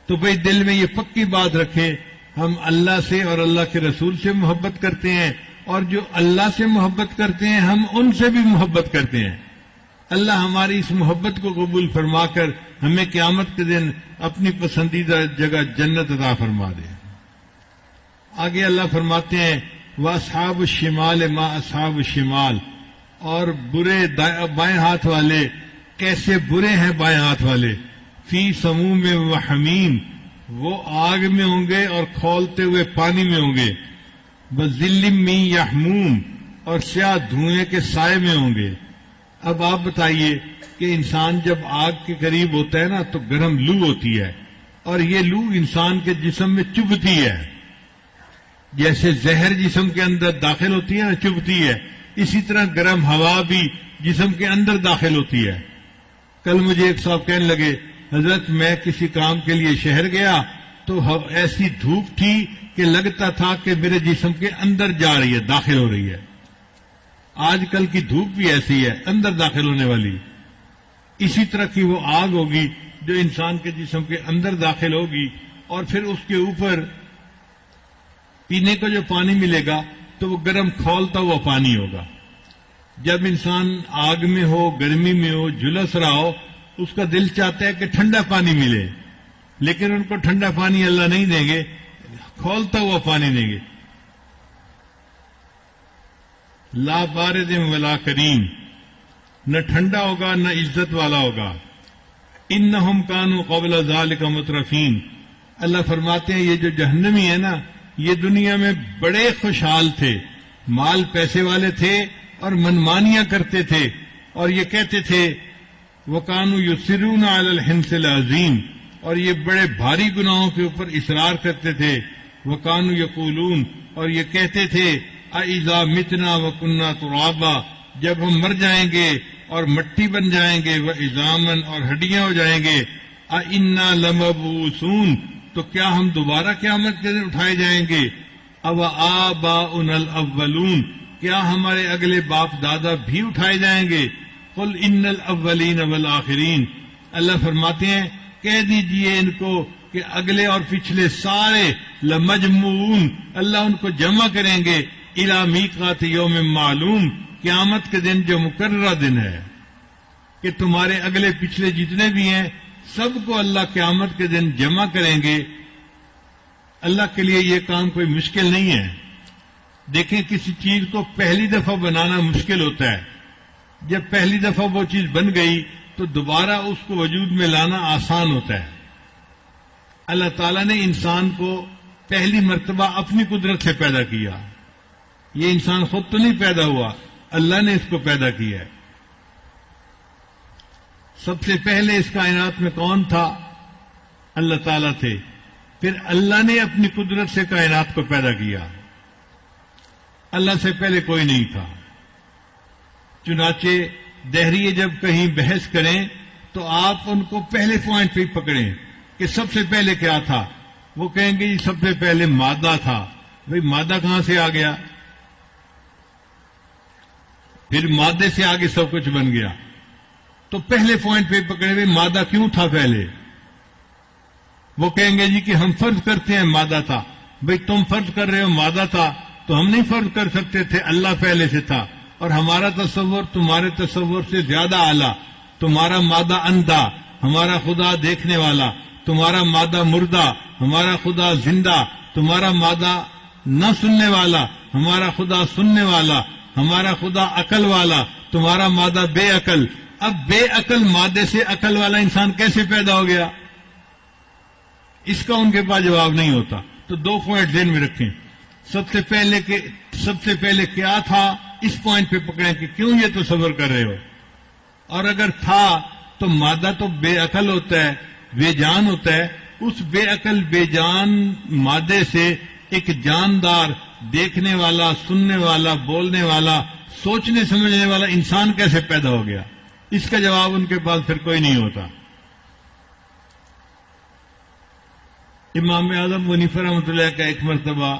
تو بھئی دل میں یہ پکی بات رکھے، ہم اللہ سے اور اللہ کے رسول سے محبت کرتے ہیں، اور جو اللہ سے محبت کرتے ہیں ہم ان سے بھی محبت کرتے ہیں۔ اللہ ہماری اس محبت کو قبول فرما کر ہمیں قیامت کے دن اپنی پسندیدہ جگہ جنت عطا فرما دے۔ آگے اللہ فرماتے ہیں وَأَصْحَابُ الشِّمَالِ مَا أَصْحَابُ الشِّمَالِ، اور برے بائیں ہاتھ والے کیسے برے ہیں بائیں ہاتھ والے، فی سموم و حمیم، وہ آگ میں ہوں گے اور کھولتے ہوئے پانی میں ہوں گے، بظل من یحموم، اور سیاہ دھوئیں کے سائے میں ہوں گے۔ اب آپ بتائیے کہ انسان جب آگ کے قریب ہوتا ہے نا تو گرم لو ہوتی ہے، اور یہ لو انسان کے جسم میں چبھتی ہے، جیسے زہر جسم کے اندر داخل ہوتی ہے نا چبھتی ہے، اسی طرح گرم ہوا بھی جسم کے اندر داخل ہوتی ہے۔ کل مجھے ایک صاحب کہنے لگے حضرت میں کسی کام کے لیے شہر گیا تو ایسی دھوپ تھی کہ لگتا تھا کہ میرے جسم کے اندر جا رہی ہے، داخل ہو رہی ہے۔ آج کل کی دھوپ بھی ایسی ہے، اندر داخل ہونے والی۔ اسی طرح کی وہ آگ ہوگی جو انسان کے جسم کے اندر داخل ہوگی، اور پھر اس کے اوپر پینے کو جو پانی ملے گا تو وہ گرم کھولتا ہوا پانی ہوگا۔ جب انسان آگ میں ہو، گرمی میں ہو، جھلس رہا ہو، اس کا دل چاہتا ہے کہ ٹھنڈا پانی ملے، لیکن ان کو ٹھنڈا پانی اللہ نہیں دیں گے، کھولتا ہوا پانی دیں گے۔ لا بارد ولا کریم، نہ ٹھنڈا ہوگا نہ عزت والا ہوگا۔ انہم کانوا قبل ذالک مترفین، اللہ فرماتے ہیں یہ جو جہنمی ہے نا یہ دنیا میں بڑے خوشحال تھے، مال پیسے والے تھے اور منمانیاں کرتے تھے، اور یہ کہتے تھے وَكَانُوا يُصِرُّونَ عَلَى الْحِنْثِ الْعَظِيمِ، اور یہ بڑے بھاری گناہوں کے اوپر اصرار کرتے تھے۔ وَكَانُوا يَقُولُونَ، اور یہ کہتے تھے أَإِذَا مِتْنَا وَكُنَّا تُرَابًا، جب ہم مر جائیں گے اور مٹی بن جائیں گے، وَعِظَامًا، اور ہڈیاں ہو جائیں گے، أَإِنَّا لَمَبْعُوثُونَ، تو کیا ہم دوبارہ قیامت کے دن اٹھائے جائیں گے؟ أَوَ آبَاؤُنَا الْأَوَّلُونَ، کیا ہمارے اگلے باپ دادا بھی اٹھائے جائیں گے؟ قل ان الاولین والآخرین، اللہ فرماتے ہیں کہہ دیجئے ان کو کہ اگلے اور پچھلے سارے لمجموعون، اللہ ان کو جمع کریں گے، الی میقات یوم معلوم، قیامت کے دن جو مقررہ دن ہے، کہ تمہارے اگلے پچھلے جتنے بھی ہیں سب کو اللہ قیامت کے دن جمع کریں گے۔ اللہ کے لیے یہ کام کوئی مشکل نہیں ہے۔ دیکھیں کسی چیز کو پہلی دفعہ بنانا مشکل ہوتا ہے، جب پہلی دفعہ وہ چیز بن گئی تو دوبارہ اس کو وجود میں لانا آسان ہوتا ہے۔ اللہ تعالیٰ نے انسان کو پہلی مرتبہ اپنی قدرت سے پیدا کیا، یہ انسان خود تو نہیں پیدا ہوا، اللہ نے اس کو پیدا کیا ہے۔ سب سے پہلے اس کائنات میں کون تھا؟ اللہ تعالیٰ تھے، پھر اللہ نے اپنی قدرت سے کائنات کو پیدا کیا، اللہ سے پہلے کوئی نہیں تھا۔ چنانچہ دہریے جب کہیں بحث کریں تو آپ ان کو پہلے پوائنٹ پہ پکڑیں کہ سب سے پہلے کیا تھا، وہ کہیں گے جی سب سے پہلے مادہ تھا۔ بھئی مادہ کہاں سے آ گیا؟ پھر مادے سے آگے سب کچھ بن گیا، تو پہلے پوائنٹ پہ پکڑے ہوئے مادہ کیوں تھا پہلے؟ وہ کہیں گے جی کہ ہم فرض کرتے ہیں مادہ تھا۔ بھئی تم فرض کر رہے ہو مادہ تھا تو ہم نہیں فرض کر سکتے تھے، اللہ پہلے سے تھا، اور ہمارا تصور تمہارے تصور سے زیادہ اعلیٰ۔ تمہارا مادہ اندھا، ہمارا خدا دیکھنے والا، تمہارا مادہ مردہ، ہمارا خدا زندہ، تمہارا مادہ نہ سننے والا، ہمارا خدا سننے والا، ہمارا خدا عقل والا، تمہارا مادہ بے عقل۔ اب بے عقل مادے سے عقل والا انسان کیسے پیدا ہو گیا؟ اس کا ان کے پاس جواب نہیں ہوتا۔ تو دو پوائنٹ ذہن میں رکھیں، سب سے پہلے کیا تھا، اس پوائنٹ پہ پکڑیں کہ کیوں یہ تصور کر رہے ہو، اور اگر تھا تو مادہ تو بے عقل ہوتا ہے، بے جان ہوتا ہے. اس بے عقل بے جان مادے سے ایک جاندار، دیکھنے والا، سننے والا، بولنے والا، سوچنے سمجھنے والا انسان کیسے پیدا ہو گیا؟ اس کا جواب ان کے پاس پھر کوئی نہیں ہوتا. امام اعظم حنیفہ رحمۃ اللہ کا ایک مرتبہ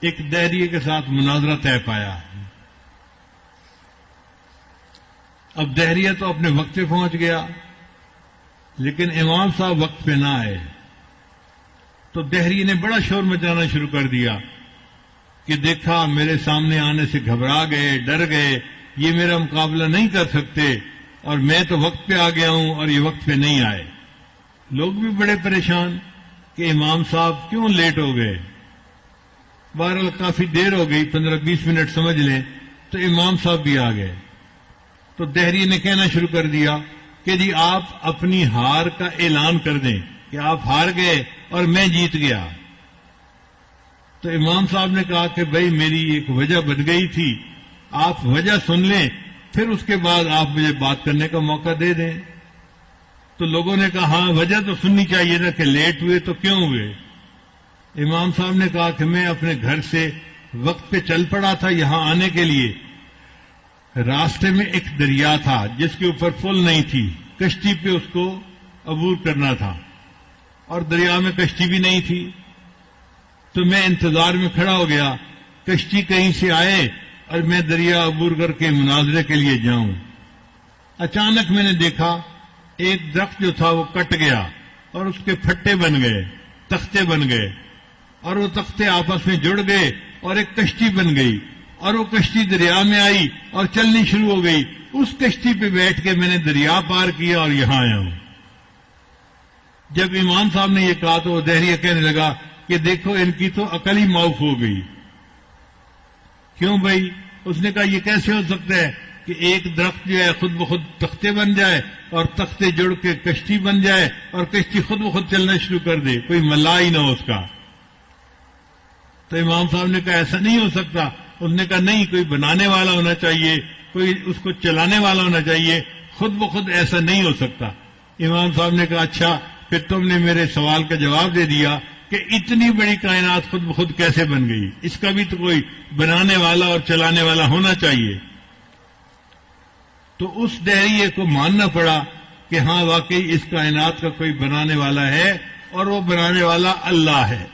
ایک دہریے کے ساتھ مناظرہ طے پایا. اب دہریہ تو اپنے وقت پہ پہنچ گیا، لیکن امام صاحب وقت پہ نہ آئے. تو دہریے نے بڑا شور مچانا شروع کر دیا کہ دیکھا میرے سامنے آنے سے گھبرا گئے، ڈر گئے، یہ میرا مقابلہ نہیں کر سکتے، اور میں تو وقت پہ آ گیا ہوں اور یہ وقت پہ نہیں آئے. لوگ بھی بڑے پریشان کہ امام صاحب کیوں لیٹ ہو گئے. بہرحال کافی دیر ہو گئی، 15-20 منٹ سمجھ لیں، تو امام صاحب بھی آ گئے. تو دہری نے کہنا شروع کر دیا کہ جی آپ اپنی ہار کا اعلان کر دیں کہ آپ ہار گئے اور میں جیت گیا. تو امام صاحب نے کہا کہ بھائی میری ایک وجہ بن گئی تھی، آپ وجہ سن لیں، پھر اس کے بعد آپ مجھے بات کرنے کا موقع دے دیں. تو لوگوں نے کہا ہاں وجہ تو سننی چاہیے نا کہ لیٹ ہوئے تو کیوں ہوئے. امام صاحب نے کہا کہ میں اپنے گھر سے وقت پہ چل پڑا تھا یہاں آنے کے لیے. راستے میں ایک دریا تھا جس کے اوپر پل نہیں تھی، کشتی پہ اس کو عبور کرنا تھا، اور دریا میں کشتی بھی نہیں تھی. تو میں انتظار میں کھڑا ہو گیا کشتی کہیں سے آئے اور میں دریا عبور کر کے مناظرے کے لیے جاؤں. اچانک میں نے دیکھا ایک درخت جو تھا وہ کٹ گیا اور اس کے پھٹے بن گئے، تختے بن گئے، اور وہ تختے آپس میں جڑ گئے اور ایک کشتی بن گئی، اور وہ کشتی دریا میں آئی اور چلنی شروع ہو گئی. اس کشتی پہ بیٹھ کے میں نے دریا پار کیا اور یہاں آیا ہوں. جب امام صاحب نے یہ کہا تو وہ دہریہ کہنے لگا کہ دیکھو ان کی تو عقل ہی معاف ہو گئی. کیوں بھائی؟ اس نے کہا یہ کیسے ہو سکتا ہے کہ ایک درخت جو ہے خود بخود تختے بن جائے اور تختے جڑ کے کشتی بن جائے اور کشتی خود بخود چلنا شروع کر دے، کوئی ملا ہی نہ ہو اس کا. تو امام صاحب نے کہا ایسا نہیں ہو سکتا. اس نے کہا نہیں، کوئی بنانے والا ہونا چاہیے، کوئی اس کو چلانے والا ہونا چاہیے، خود بخود ایسا نہیں ہو سکتا. امام صاحب نے کہا اچھا پھر تم نے میرے سوال کا جواب دے دیا کہ اتنی بڑی کائنات خود بخود کیسے بن گئی، اس کا بھی تو کوئی بنانے والا اور چلانے والا ہونا چاہیے. تو اس دہریے کو ماننا پڑا کہ ہاں واقعی اس کائنات کا کوئی بنانے والا ہے اور وہ بنانے والا اللہ ہے.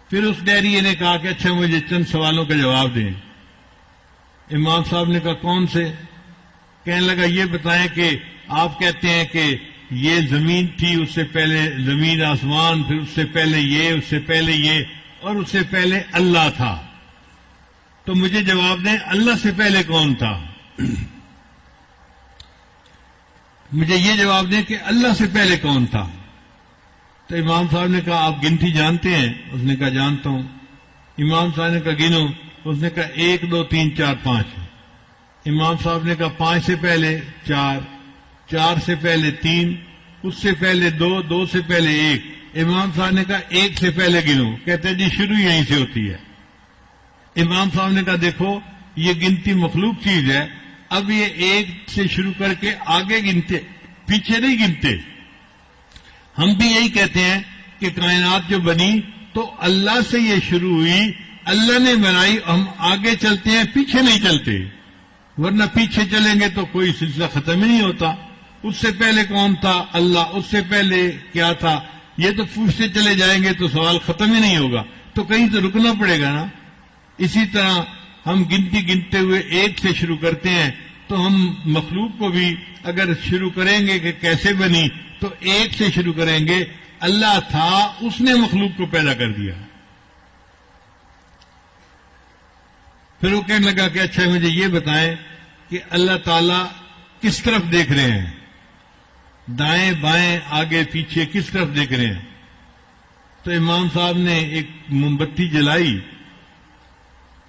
پھر اس دہریے نے کہا کہ اچھا مجھے چند سوالوں کا جواب دیں. امام صاحب نے کہا کون سے؟ کہنے لگا یہ بتائیں کہ آپ کہتے ہیں کہ یہ زمین تھی، اس سے پہلے زمین آسمان، پھر اس سے پہلے یہ، اس سے پہلے یہ، اور اس سے پہلے اللہ تھا. تو مجھے جواب دیں اللہ سے پہلے کون تھا؟ مجھے یہ جواب دیں کہ اللہ سے پہلے کون تھا. تو امام صاحب نے کہا آپ گنتی جانتے ہیں؟ اس نے کہا جانتا ہوں. امام صاحب نے کہا گنو. اس نے کہا 1 2 3 4 5. امام صاحب نے کہا 5 سے پہلے 4، 4 سے پہلے 3، اس سے پہلے 2، 2 سے پہلے 1. امام صاحب نے کہا 1 سے پہلے گنو. کہتے جی شروع یہیں سے ہوتی ہے. امام صاحب نے کہا دیکھو یہ گنتی مخلوق چیز ہے، اب یہ 1 سے شروع کر کے آگے گنتے، پیچھے نہیں گنتے. ہم بھی یہی کہتے ہیں کہ کائنات جو بنی تو اللہ سے یہ شروع ہوئی، اللہ نے بنائی، ہم آگے چلتے ہیں، پیچھے نہیں چلتے، ورنہ پیچھے چلیں گے تو کوئی سلسلہ ختم ہی نہیں ہوتا. اس سے پہلے کون تھا؟ اللہ. اس سے پہلے کیا تھا؟ یہ تو پوچھتے چلے جائیں گے تو سوال ختم ہی نہیں ہوگا، تو کہیں تو رکنا پڑے گا نا. اسی طرح ہم گنتی گنتے ہوئے 1 سے شروع کرتے ہیں تو ہم مخلوق کو بھی اگر شروع کریں گے کہ کیسے بنی تو 1 سے شروع کریں گے. اللہ تھا، اس نے مخلوق کو پیدا کر دیا. پھر وہ کہنے لگا کہ اچھا مجھے یہ بتائیں کہ اللہ تعالیٰ کس طرف دیکھ رہے ہیں، دائیں بائیں آگے پیچھے کس طرف دیکھ رہے ہیں؟ تو امام صاحب نے ایک موم بتی جلائی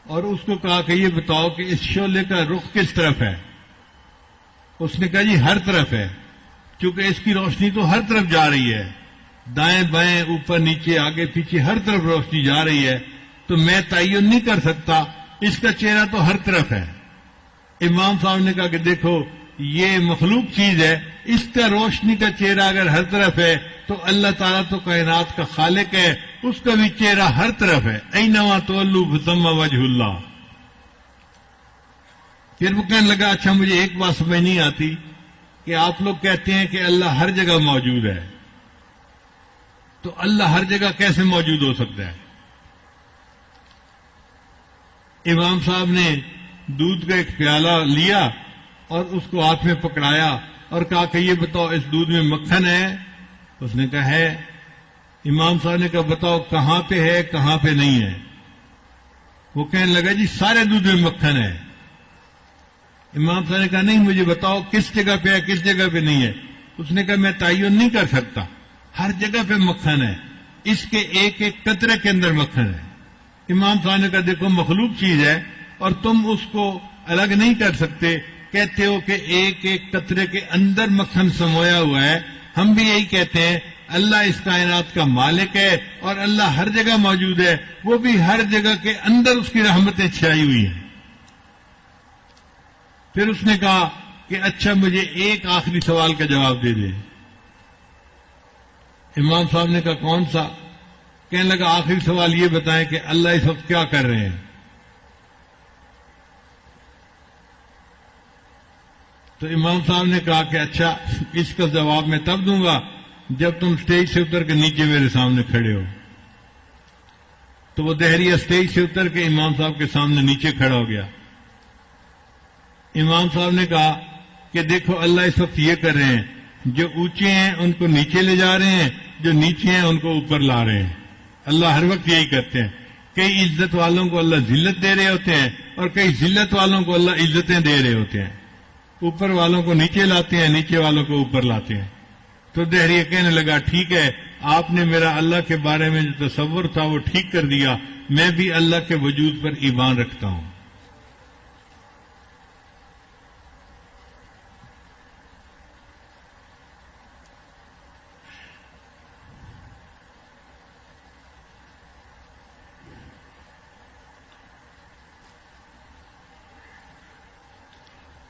اور اس کو کہا کہ یہ بتاؤ کہ اس شعلے کا رخ کس طرف ہے؟ اس نے کہا جی ہر طرف ہے، کیونکہ اس کی روشنی تو ہر طرف جا رہی ہے، دائیں بائیں اوپر نیچے آگے پیچھے ہر طرف روشنی جا رہی ہے، تو میں تعین نہیں کر سکتا، اس کا چہرہ تو ہر طرف ہے. امام صاحب نے کہا کہ دیکھو یہ مخلوق چیز ہے، اس کا روشنی کا چہرہ اگر ہر طرف ہے تو اللہ تعالیٰ تو کائنات کا خالق ہے، اس کا بھی چہرہ ہر طرف ہے، اینما تولوا فثم وجہ اللہ۔ پھر وہ کہنے لگا اچھا مجھے ایک بات سمجھ نہیں آتی کہ آپ لوگ کہتے ہیں کہ اللہ ہر جگہ موجود ہے، تو اللہ ہر جگہ کیسے موجود ہو سکتا ہے؟ امام صاحب نے دودھ کا ایک پیالہ لیا اور اس کو ہاتھ میں پکڑایا اور کہا کہ یہ بتاؤ اس دودھ میں مکھن ہے؟ اس نے کہا ہے۔ امام صاحب نے کہا بتاؤ کہاں پہ ہے کہاں پہ نہیں ہے؟ وہ کہنے لگا جی سارے دودھ میں مکھن ہے۔ امام صاحب نے کہا نہیں مجھے بتاؤ کس جگہ پہ ہے کس جگہ پہ نہیں ہے؟ اس نے کہا میں تعین نہیں کر سکتا، ہر جگہ پہ مکھن ہے، اس کے ایک ایک قطرے کے اندر مکھن ہے۔ امام صاحب نے کہا دیکھو مخلوق چیز ہے اور تم اس کو الگ نہیں کر سکتے، کہتے ہو کہ ایک ایک قطرے کے اندر مکھن سمویا ہوا ہے، ہم بھی یہی کہتے ہیں اللہ اس کائنات کا مالک ہے اور اللہ ہر جگہ موجود ہے، وہ بھی ہر جگہ کے اندر اس کی رحمتیں چھائی ہوئی ہیں۔ پھر اس نے کہا کہ اچھا مجھے ایک آخری سوال کا جواب دے دے۔ امام صاحب نے کہا کون سا؟ کہنے لگا آخری سوال یہ بتائیں کہ اللہ اس وقت کیا کر رہے ہیں؟ تو امام صاحب نے کہا کہ اچھا اس کا جواب میں تب دوں گا جب تم سٹیج سے اتر کے نیچے میرے سامنے کھڑے ہو۔ تو وہ دہریہ سٹیج سے اتر کے امام صاحب کے سامنے نیچے کھڑا ہو گیا۔ امام صاحب نے کہا کہ دیکھو اللہ اس وقت یہ کر رہے ہیں، جو اونچے ہیں ان کو نیچے لے جا رہے ہیں، جو نیچے ہیں ان کو اوپر لا رہے ہیں۔ اللہ ہر وقت یہی کرتے ہیں، کئی عزت والوں کو اللہ ذلت دے رہے ہوتے ہیں اور کئی ذلت والوں کو اللہ عزتیں دے رہے ہوتے ہیں، اوپر والوں کو نیچے لاتے ہیں، نیچے والوں کو اوپر لاتے ہیں۔ تو دہریہ کہنے لگا ٹھیک ہے، آپ نے میرا اللہ کے بارے میں جو تصور تھا وہ ٹھیک کر دیا، میں بھی اللہ کے وجود پر ایمان رکھتا ہوں۔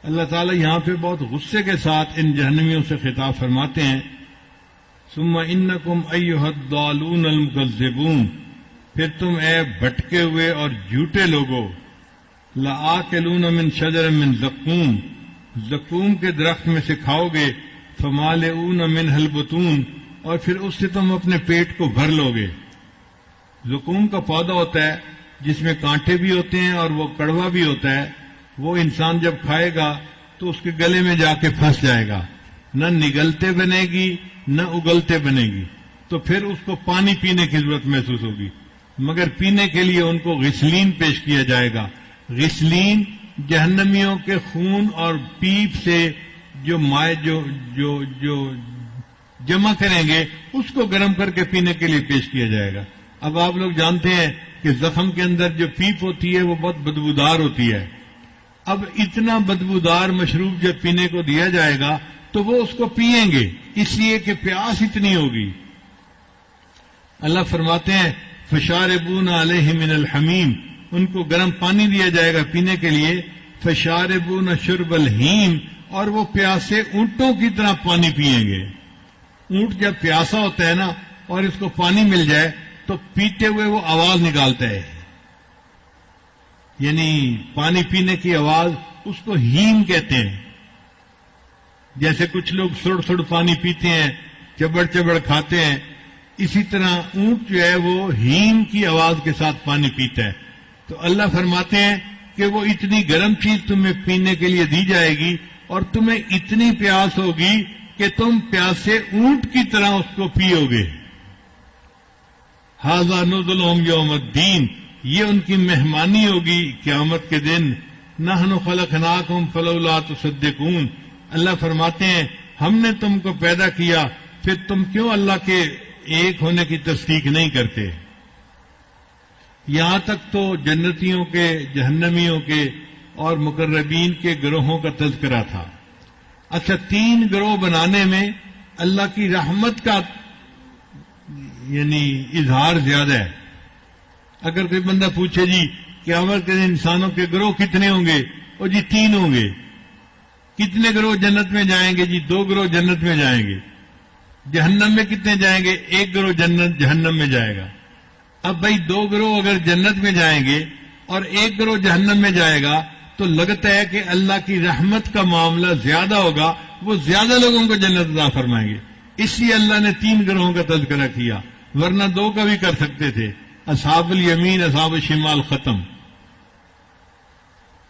اللہ تعالیٰ یہاں پہ بہت غصے کے ساتھ ان جہنمیوں سے خطاب فرماتے ہیں، ثم انکم ایھا الضالون المکذبون، پھر تم اے بھٹکے ہوئے اور جھوٹے لوگوں، لآکلون من شجر من زقوم، زقوم کے درخت میں سے کھاؤ گے، فمالئون منہ البطون، اور پھر اس سے تم اپنے پیٹ کو بھر لو گے۔ زقوم کا پودا ہوتا ہے جس میں کانٹے بھی ہوتے ہیں اور وہ کڑوا بھی ہوتا ہے، وہ انسان جب کھائے گا تو اس کے گلے میں جا کے پھنس جائے گا، نہ نگلتے بنے گی نہ اگلتے بنے گی، تو پھر اس کو پانی پینے کی ضرورت محسوس ہوگی، مگر پینے کے لیے ان کو غسلین پیش کیا جائے گا۔ غسلین جہنمیوں کے خون اور پیپ سے جو مائع جو جمع کریں گے اس کو گرم کر کے پینے کے لیے پیش کیا جائے گا۔ اب آپ لوگ جانتے ہیں کہ زخم کے اندر جو پیپ ہوتی ہے وہ بہت بدبودار ہوتی ہے، اب اتنا بدبودار مشروب جب پینے کو دیا جائے گا تو وہ اس کو پئیں گے، اس لیے کہ پیاس اتنی ہوگی۔ اللہ فرماتے ہیں فشاربون علیہ من الحمیم، ان کو گرم پانی دیا جائے گا پینے کے لیے، فشاربون شرب الہیم، اور وہ پیاسے اونٹوں کی طرح پانی پئیں گے۔ اونٹ جب پیاسا ہوتا ہے نا اور اس کو پانی مل جائے تو پیتے ہوئے وہ آواز نکالتا ہے، یعنی پانی پینے کی آواز، اس کو ہیم کہتے ہیں۔ جیسے کچھ لوگ سڑ سڑ پانی پیتے ہیں، چبڑ چبڑ کھاتے ہیں، اسی طرح اونٹ جو ہے وہ ہیم کی آواز کے ساتھ پانی پیتا ہے۔ تو اللہ فرماتے ہیں کہ وہ اتنی گرم چیز تمہیں پینے کے لیے دی جائے گی اور تمہیں اتنی پیاس ہوگی کہ تم پیاسے اونٹ کی طرح اس کو پیو گے۔ ھذا نزلھم یوم الدین، یہ ان کی مہمانی ہوگی قیامت کے دن۔ نحن خلقناکم فلولا تصدقون، اللہ فرماتے ہیں ہم نے تم کو پیدا کیا، پھر تم کیوں اللہ کے ایک ہونے کی تصدیق نہیں کرتے؟ یہاں تک تو جنتیوں کے، جہنمیوں کے اور مقربین کے گروہوں کا تذکرہ تھا۔ اچھا، 3 گروہ بنانے میں اللہ کی رحمت کا یعنی اظہار زیادہ ہے۔ اگر کوئی بندہ پوچھے جی قیامت کے دن انسانوں کے گروہ کتنے ہوں گے، اور جی 3 ہوں گے. کتنے گروہ جنت میں جائیں گے؟ جی 2 گروہ جنت میں جائیں گے. جہنم میں کتنے جائیں گے؟ 1 گروہ جہنم میں جائے گا. اب بھائی 2 گروہ اگر جنت میں جائیں گے اور 1 گروہ جہنم میں جائے گا تو لگتا ہے کہ اللہ کی رحمت کا معاملہ زیادہ ہوگا, وہ زیادہ لوگوں کو جنت عطا فرمائیں گے. اس لیے اللہ نے 3 گروہوں کا تذکرہ کیا, ورنہ 2 کا بھی کر سکتے تھے, اصحاب الیمین اصحاب الشمال ختم.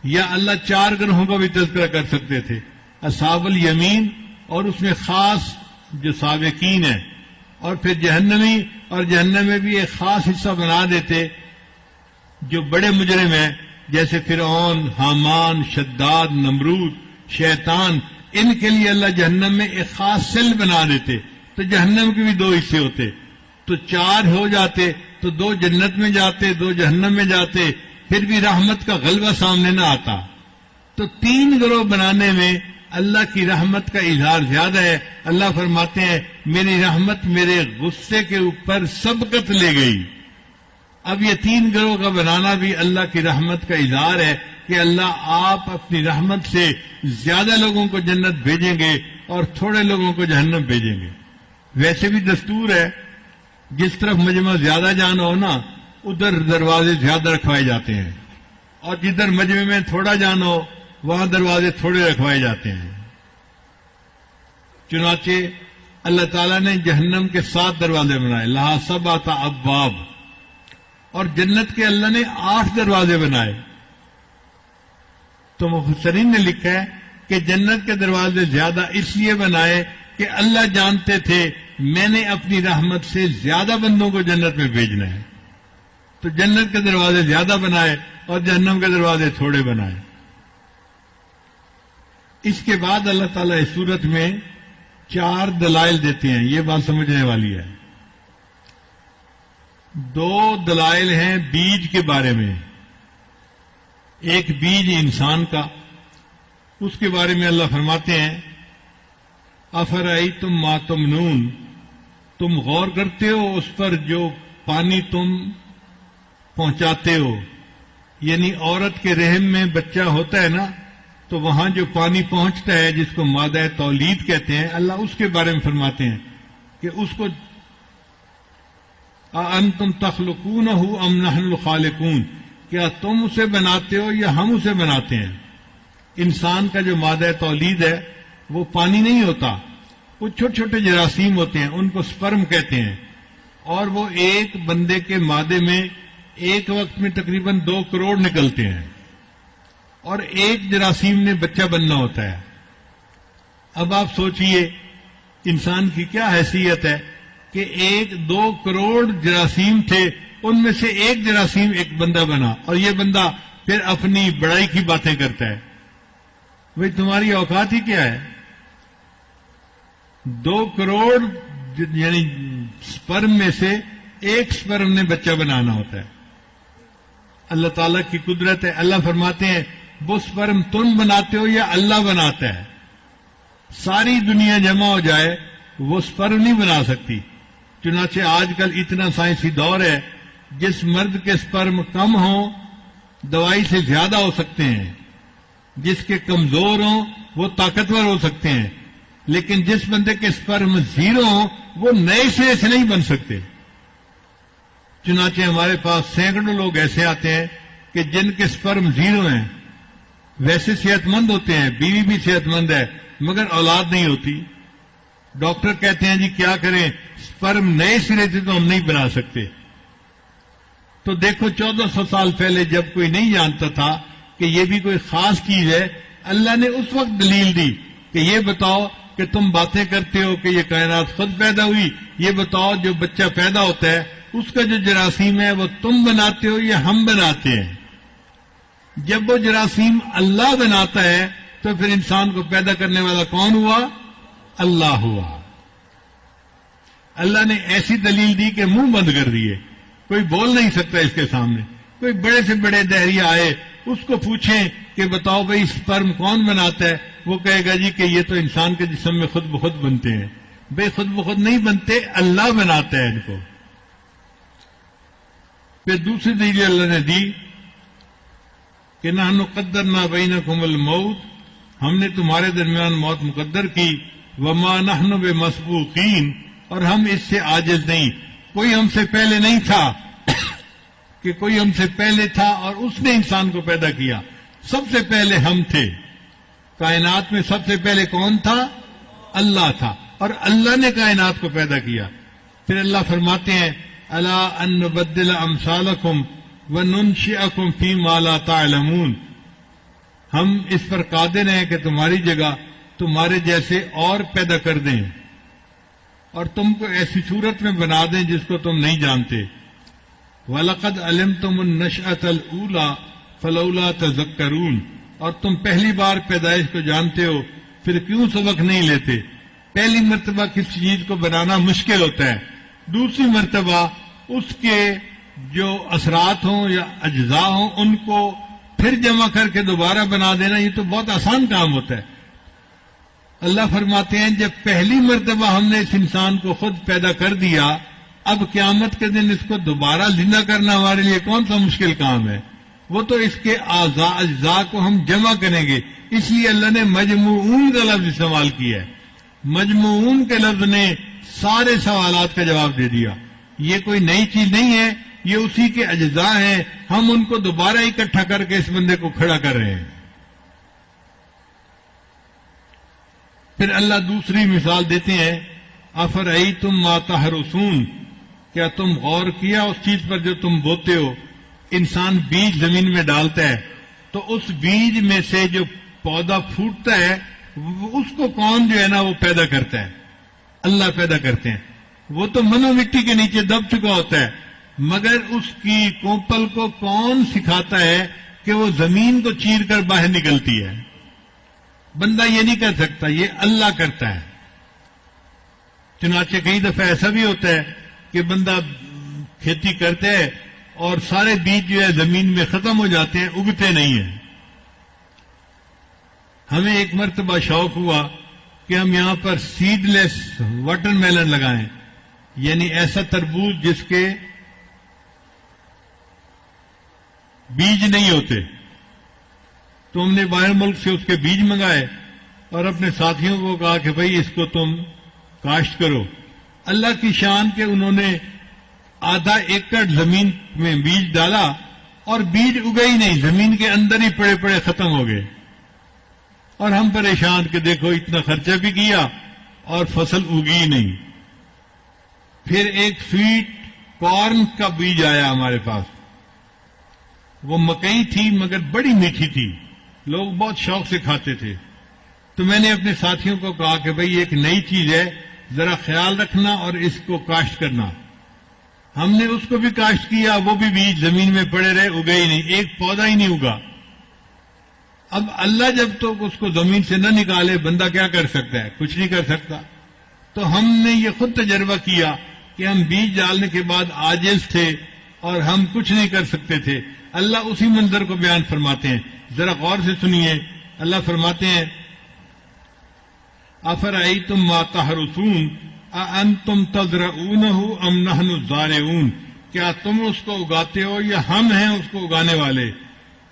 یا اللہ 4 گروہوں کا بھی تذکرہ کر سکتے تھے, اصحاب الیمین اور اس میں خاص جو سابقین ہیں, اور پھر جہنمی, اور جہنم میں بھی ایک خاص حصہ بنا دیتے جو بڑے مجرم ہیں جیسے فرعون, حامان, شداد, نمرود, شیطان. ان کے لیے اللہ جہنم میں ایک خاص سیل بنا دیتے, تو جہنم کے بھی 2 حصے ہوتے, تو 4 ہو جاتے, تو 2 جنت میں جاتے, 2 جہنم میں جاتے, پھر بھی رحمت کا غلبہ سامنے نہ آتا. تو 3 گروہ بنانے میں اللہ کی رحمت کا اظہار زیادہ ہے. اللہ فرماتے ہیں میری رحمت میرے غصے کے اوپر سبقت لے گئی. اب یہ 3 گروہ کا بنانا بھی اللہ کی رحمت کا اظہار ہے کہ اللہ آپ اپنی رحمت سے زیادہ لوگوں کو جنت بھیجیں گے اور تھوڑے لوگوں کو جہنم بھیجیں گے. ویسے بھی دستور ہے, جس طرف مجمع زیادہ جانا ہو نا ادھر دروازے زیادہ رکھوائے جاتے ہیں, اور جدھر مجمع میں تھوڑا جانا ہو وہاں دروازے تھوڑے رکھوائے جاتے ہیں. چنانچہ اللہ تعالیٰ نے جہنم کے 7 دروازے بنائے, لہا 7 ابواب, اور جنت کے اللہ نے 8 دروازے بنائے. تو مفسرین نے لکھا ہے کہ جنت کے دروازے زیادہ اس لیے بنائے کہ اللہ جانتے تھے میں نے اپنی رحمت سے زیادہ بندوں کو جنت میں بھیجنا ہے, تو جنت کے دروازے زیادہ بنائے اور جہنم کے دروازے تھوڑے بنائے. اس کے بعد اللہ تعالیٰ اس صورت میں 4 دلائل دیتے ہیں, یہ بات سمجھنے والی ہے. 2 دلائل ہیں بیج کے بارے میں. ایک بیج انسان کا, اس کے بارے میں اللہ فرماتے ہیں افرأیتم ما تمنون, تم غور کرتے ہو اس پر جو پانی تم پہنچاتے ہو. یعنی عورت کے رحم میں بچہ ہوتا ہے نا, تو وہاں جو پانی پہنچتا ہے جس کو مادہ تولید کہتے ہیں, اللہ اس کے بارے میں فرماتے ہیں کہ اس کو اَأَنْتُمْ تَخْلُقُونَهُ أَمْ نَحْنُ الْخَالِقُونَ, کیا تم اسے بناتے ہو یا ہم اسے بناتے ہیں. انسان کا جو مادہ تولید ہے وہ پانی نہیں ہوتا, وہ چھوٹے چھوٹے جراثیم ہوتے ہیں, ان کو سپرم کہتے ہیں, اور وہ ایک بندے کے مادے میں ایک وقت میں تقریباً 2 کروڑ نکلتے ہیں, اور ایک جراثیم نے بچہ بننا ہوتا ہے. اب آپ سوچئے انسان کی کیا حیثیت ہے کہ 1-2 کروڑ جراثیم تھے, ان میں سے ایک جراثیم ایک بندہ بنا, اور یہ بندہ پھر اپنی بڑائی کی باتیں کرتا ہے. بھئی تمہاری اوقات ہی کیا ہے؟ 2 کروڑ یعنی سپرم میں سے ایک سپرم نے بچہ بنانا ہوتا ہے. اللہ تعالیٰ کی قدرت ہے. اللہ فرماتے ہیں وہ سپرم تم بناتے ہو یا اللہ بناتا ہے. ساری دنیا جمع ہو جائے وہ سپرم نہیں بنا سکتی. چنانچہ آج کل اتنا سائنسی دور ہے, جس مرد کے سپرم کم ہوں دوائی سے زیادہ ہو سکتے ہیں, جس کے کمزور ہوں وہ طاقتور ہو سکتے ہیں, لیکن جس بندے کے سپرم 0 ہوں وہ نئے سرے سے نہیں بن سکتے. چنانچہ ہمارے پاس سینکڑوں لوگ ایسے آتے ہیں کہ جن کے سپرم 0 ہیں, ویسے صحت مند ہوتے ہیں, بیوی بھی صحت مند ہے, مگر اولاد نہیں ہوتی. ڈاکٹر کہتے ہیں جی کیا کریں, سپرم نئے سرے سے تو ہم نہیں بنا سکتے. تو دیکھو 1400 سال پہلے جب کوئی نہیں جانتا تھا کہ یہ بھی کوئی خاص چیز ہے, اللہ نے اس وقت دلیل دی کہ یہ بتاؤ کہ تم باتیں کرتے ہو کہ یہ کائنات خود پیدا ہوئی, یہ بتاؤ جو بچہ پیدا ہوتا ہے اس کا جو جراثیم ہے وہ تم بناتے ہو یا ہم بناتے ہیں. جب وہ جراثیم اللہ بناتا ہے تو پھر انسان کو پیدا کرنے والا کون ہوا؟ اللہ ہوا. اللہ نے ایسی دلیل دی کہ منہ بند کر دیے, کوئی بول نہیں سکتا اس کے سامنے. کوئی بڑے سے بڑے دہریہ آئے اس کو پوچھیں کہ بتاؤ بھائی سپرم کون بناتا ہے, وہ کہے گا جی کہ یہ تو انسان کے جسم میں خود بخود بنتے ہیں. بھائی خود بخود نہیں بنتے, اللہ بناتا ہے ان کو. پھر دوسری دلیل اللہ نے دی کہ نحن قدرنا بینکم الموت، ہم نے تمہارے درمیان موت مقدر کی، وما نحن بمسبوقین، اور ہم اس سے عاجز نہیں، کوئی ہم سے پہلے نہیں تھا کہ کوئی ہم سے پہلے تھا اور اس نے انسان کو پیدا کیا، سب سے پہلے ہم تھے۔ کائنات میں سب سے پہلے کون تھا؟ اللہ تھا، اور اللہ نے کائنات کو پیدا کیا۔ پھر اللہ فرماتے ہیں الا ان نبدل امثالکم وننشئکم فیما لا تعلمون، ہم اس پر قادر ہیں کہ تمہاری جگہ تمہارے جیسے اور پیدا کر دیں اور تم کو ایسی صورت میں بنا دیں جس کو تم نہیں جانتے۔ وَلَقَدْ عَلِمْتُمُ النَّشْأَةَ الْأُولَىٰ فَلَوْلَا تَذَكَّرُونَ، اور تم پہلی بار پیدائش کو جانتے ہو، پھر کیوں سبق نہیں لیتے؟ پہلی مرتبہ کسی چیز کو بنانا مشکل ہوتا ہے، دوسری مرتبہ اس کے جو اثرات ہوں یا اجزاء ہوں ان کو پھر جمع کر کے دوبارہ بنا دینا، یہ تو بہت آسان کام ہوتا ہے۔ اللہ فرماتے ہیں جب پہلی مرتبہ ہم نے اس انسان کو خود پیدا کر دیا، اب قیامت کے دن اس کو دوبارہ زندہ کرنا ہمارے لیے کون سا مشکل کام ہے؟ وہ تو اس کے اجزاء کو ہم جمع کریں گے، اس لیے اللہ نے مجموعون کا لفظ استعمال کیا ہے۔ مجموعون کے لفظ نے سارے سوالات کا جواب دے دیا، یہ کوئی نئی چیز نہیں ہے، یہ اسی کے اجزاء ہیں، ہم ان کو دوبارہ اکٹھا کر کے اس بندے کو کھڑا کر رہے ہیں۔ پھر اللہ دوسری مثال دیتے ہیں افرأیتم ما تحرثون، کیا تم غور کیا اس چیز پر جو تم بوتے ہو؟ انسان بیج زمین میں ڈالتا ہے تو اس بیج میں سے جو پودا پھوٹتا ہے اس کو کون جو ہے نا وہ پیدا کرتا ہے؟ اللہ پیدا کرتے ہیں۔ وہ تو منو مٹی کے نیچے دب چکا ہوتا ہے، مگر اس کی کوپل کو کون سکھاتا ہے کہ وہ زمین کو چیر کر باہر نکلتی ہے؟ بندہ یہ نہیں کر سکتا، یہ اللہ کرتا ہے۔ چنانچہ کئی دفعہ ایسا بھی ہوتا ہے کہ بندہ کھیتی کرتا ہے اور سارے بیج جو ہے زمین میں ختم ہو جاتے ہیں، اگتے نہیں ہیں۔ ہمیں ایک مرتبہ شوق ہوا کہ ہم یہاں پر سیڈ لیس واٹر میلن لگائیں، یعنی ایسا تربوز جس کے بیج نہیں ہوتے، تو ہم نے باہر ملک سے اس کے بیج منگائے اور اپنے ساتھیوں کو کہا کہ بھائی اس کو تم کاشت کرو۔ اللہ کی شان کہ انہوں نے آدھا ایکڑ زمین میں بیج ڈالا اور بیج اگا ہی نہیں، زمین کے اندر ہی پڑے پڑے ختم ہو گئے، اور ہم پریشان کہ دیکھو اتنا خرچہ بھی کیا اور فصل اگی ہی نہیں۔ پھر ایک سویٹ کارن کا بیج آیا ہمارے پاس، وہ مکئی تھی مگر بڑی میٹھی تھی، لوگ بہت شوق سے کھاتے تھے۔ تو میں نے اپنے ساتھیوں کو کہا کہ بھئی ایک نئی چیز ہے، ذرا خیال رکھنا اور اس کو کاشت کرنا۔ ہم نے اس کو بھی کاشت کیا، وہ بھی بیج زمین میں پڑے رہے، اگے ہی نہیں، ایک پودا ہی نہیں اگا۔ اب اللہ جب تک اس کو زمین سے نہ نکالے بندہ کیا کر سکتا ہے؟ کچھ نہیں کر سکتا۔ تو ہم نے یہ خود تجربہ کیا کہ ہم بیج ڈالنے کے بعد عاجز تھے اور ہم کچھ نہیں کر سکتے تھے۔ اللہ اسی منظر کو بیان فرماتے ہیں، ذرا غور سے سنیے۔ اللہ فرماتے ہیں افرأیتم ما تحرثون اانتم تزرعونہ ام نحن الزارعون، کیا تم اس کو اگاتے ہو یا ہم ہیں اس کو اگانے والے؟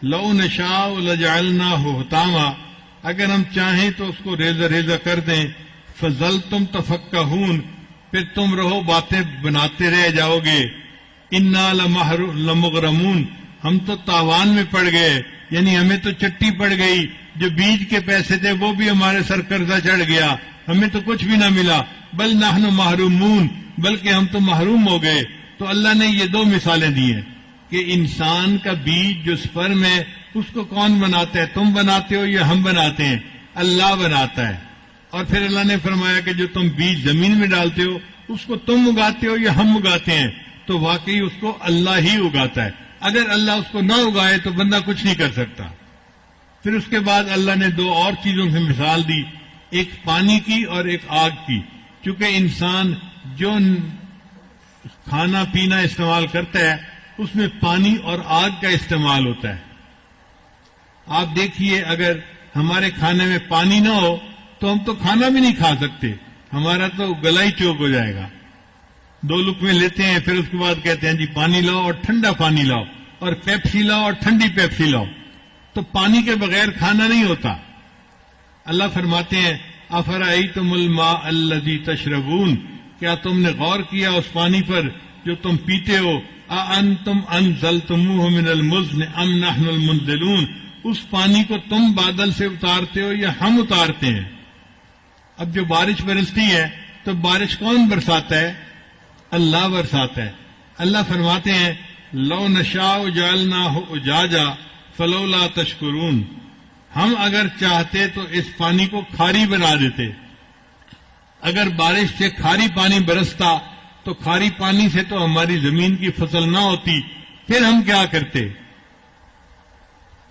لو نشاء لجعلناہ حطاما، اگر ہم چاہیں تو اس کو ریزہ ریزہ کر دیں، فظلتم تفکہون، پھر تم رہو باتیں بناتے رہ جاؤ گے۔ انا لمغرمون، ہم تو تاوان میں پڑ گئے، یعنی ہمیں تو چٹی پڑ گئی، جو بیج کے پیسے تھے وہ بھی ہمارے سر قرضہ چڑھ گیا، ہمیں تو کچھ بھی نہ ملا، بل نحن محرومون، بلکہ ہم تو محروم ہو گئے۔ تو اللہ نے یہ دو مثالیں دی ہیں کہ انسان کا بیج جو سپرم ہے اس کو کون بناتا ہے؟ تم بناتے ہو یا ہم بناتے ہیں؟ اللہ بناتا ہے۔ اور پھر اللہ نے فرمایا کہ جو تم بیج زمین میں ڈالتے ہو اس کو تم اگاتے ہو یا ہم اگاتے ہیں؟ تو واقعی اس کو اللہ ہی اگاتا ہے، اگر اللہ اس کو نہ اگائے تو بندہ کچھ نہیں کر سکتا۔ پھر اس کے بعد اللہ نے دو اور چیزوں سے مثال دی، ایک پانی کی اور ایک آگ کی۔ چونکہ انسان جو کھانا پینا استعمال کرتا ہے اس میں پانی اور آگ کا استعمال ہوتا ہے۔ آپ دیکھیے اگر ہمارے کھانے میں پانی نہ ہو تو ہم تو کھانا بھی نہیں کھا سکتے، ہمارا تو گلا ہی چوک ہو جائے گا۔ دو لقمے لیتے ہیں پھر اس کے بعد کہتے ہیں جی پانی لاؤ اور ٹھنڈا پانی لاؤ، اور پیپسی لاؤ اور ٹھنڈی پیپسی لاؤ۔ تو پانی کے بغیر کھانا نہیں ہوتا. اللہ فرماتے ہیں افرأیتم الماء الذی تشربون، کیا تم نے غور کیا اس پانی پر جو تم پیتے ہو؟ اانتم انزلتموہ من المزن ام نحن المنزلون، اس پانی کو تم بادل سے اتارتے ہو یا ہم اتارتے ہیں؟ اب جو بارش برستی ہے تو بارش کون برساتا ہے؟ اللہ برساتا ہے. اللہ فرماتے ہیں لو نشاء جعلناہ اجاجا فلولا تشکرون، ہم اگر چاہتے تو اس پانی کو کھاری بنا دیتے. اگر بارش سے کھاری پانی برستا تو کھاری پانی سے تو ہماری زمین کی فصل نہ ہوتی، پھر ہم کیا کرتے؟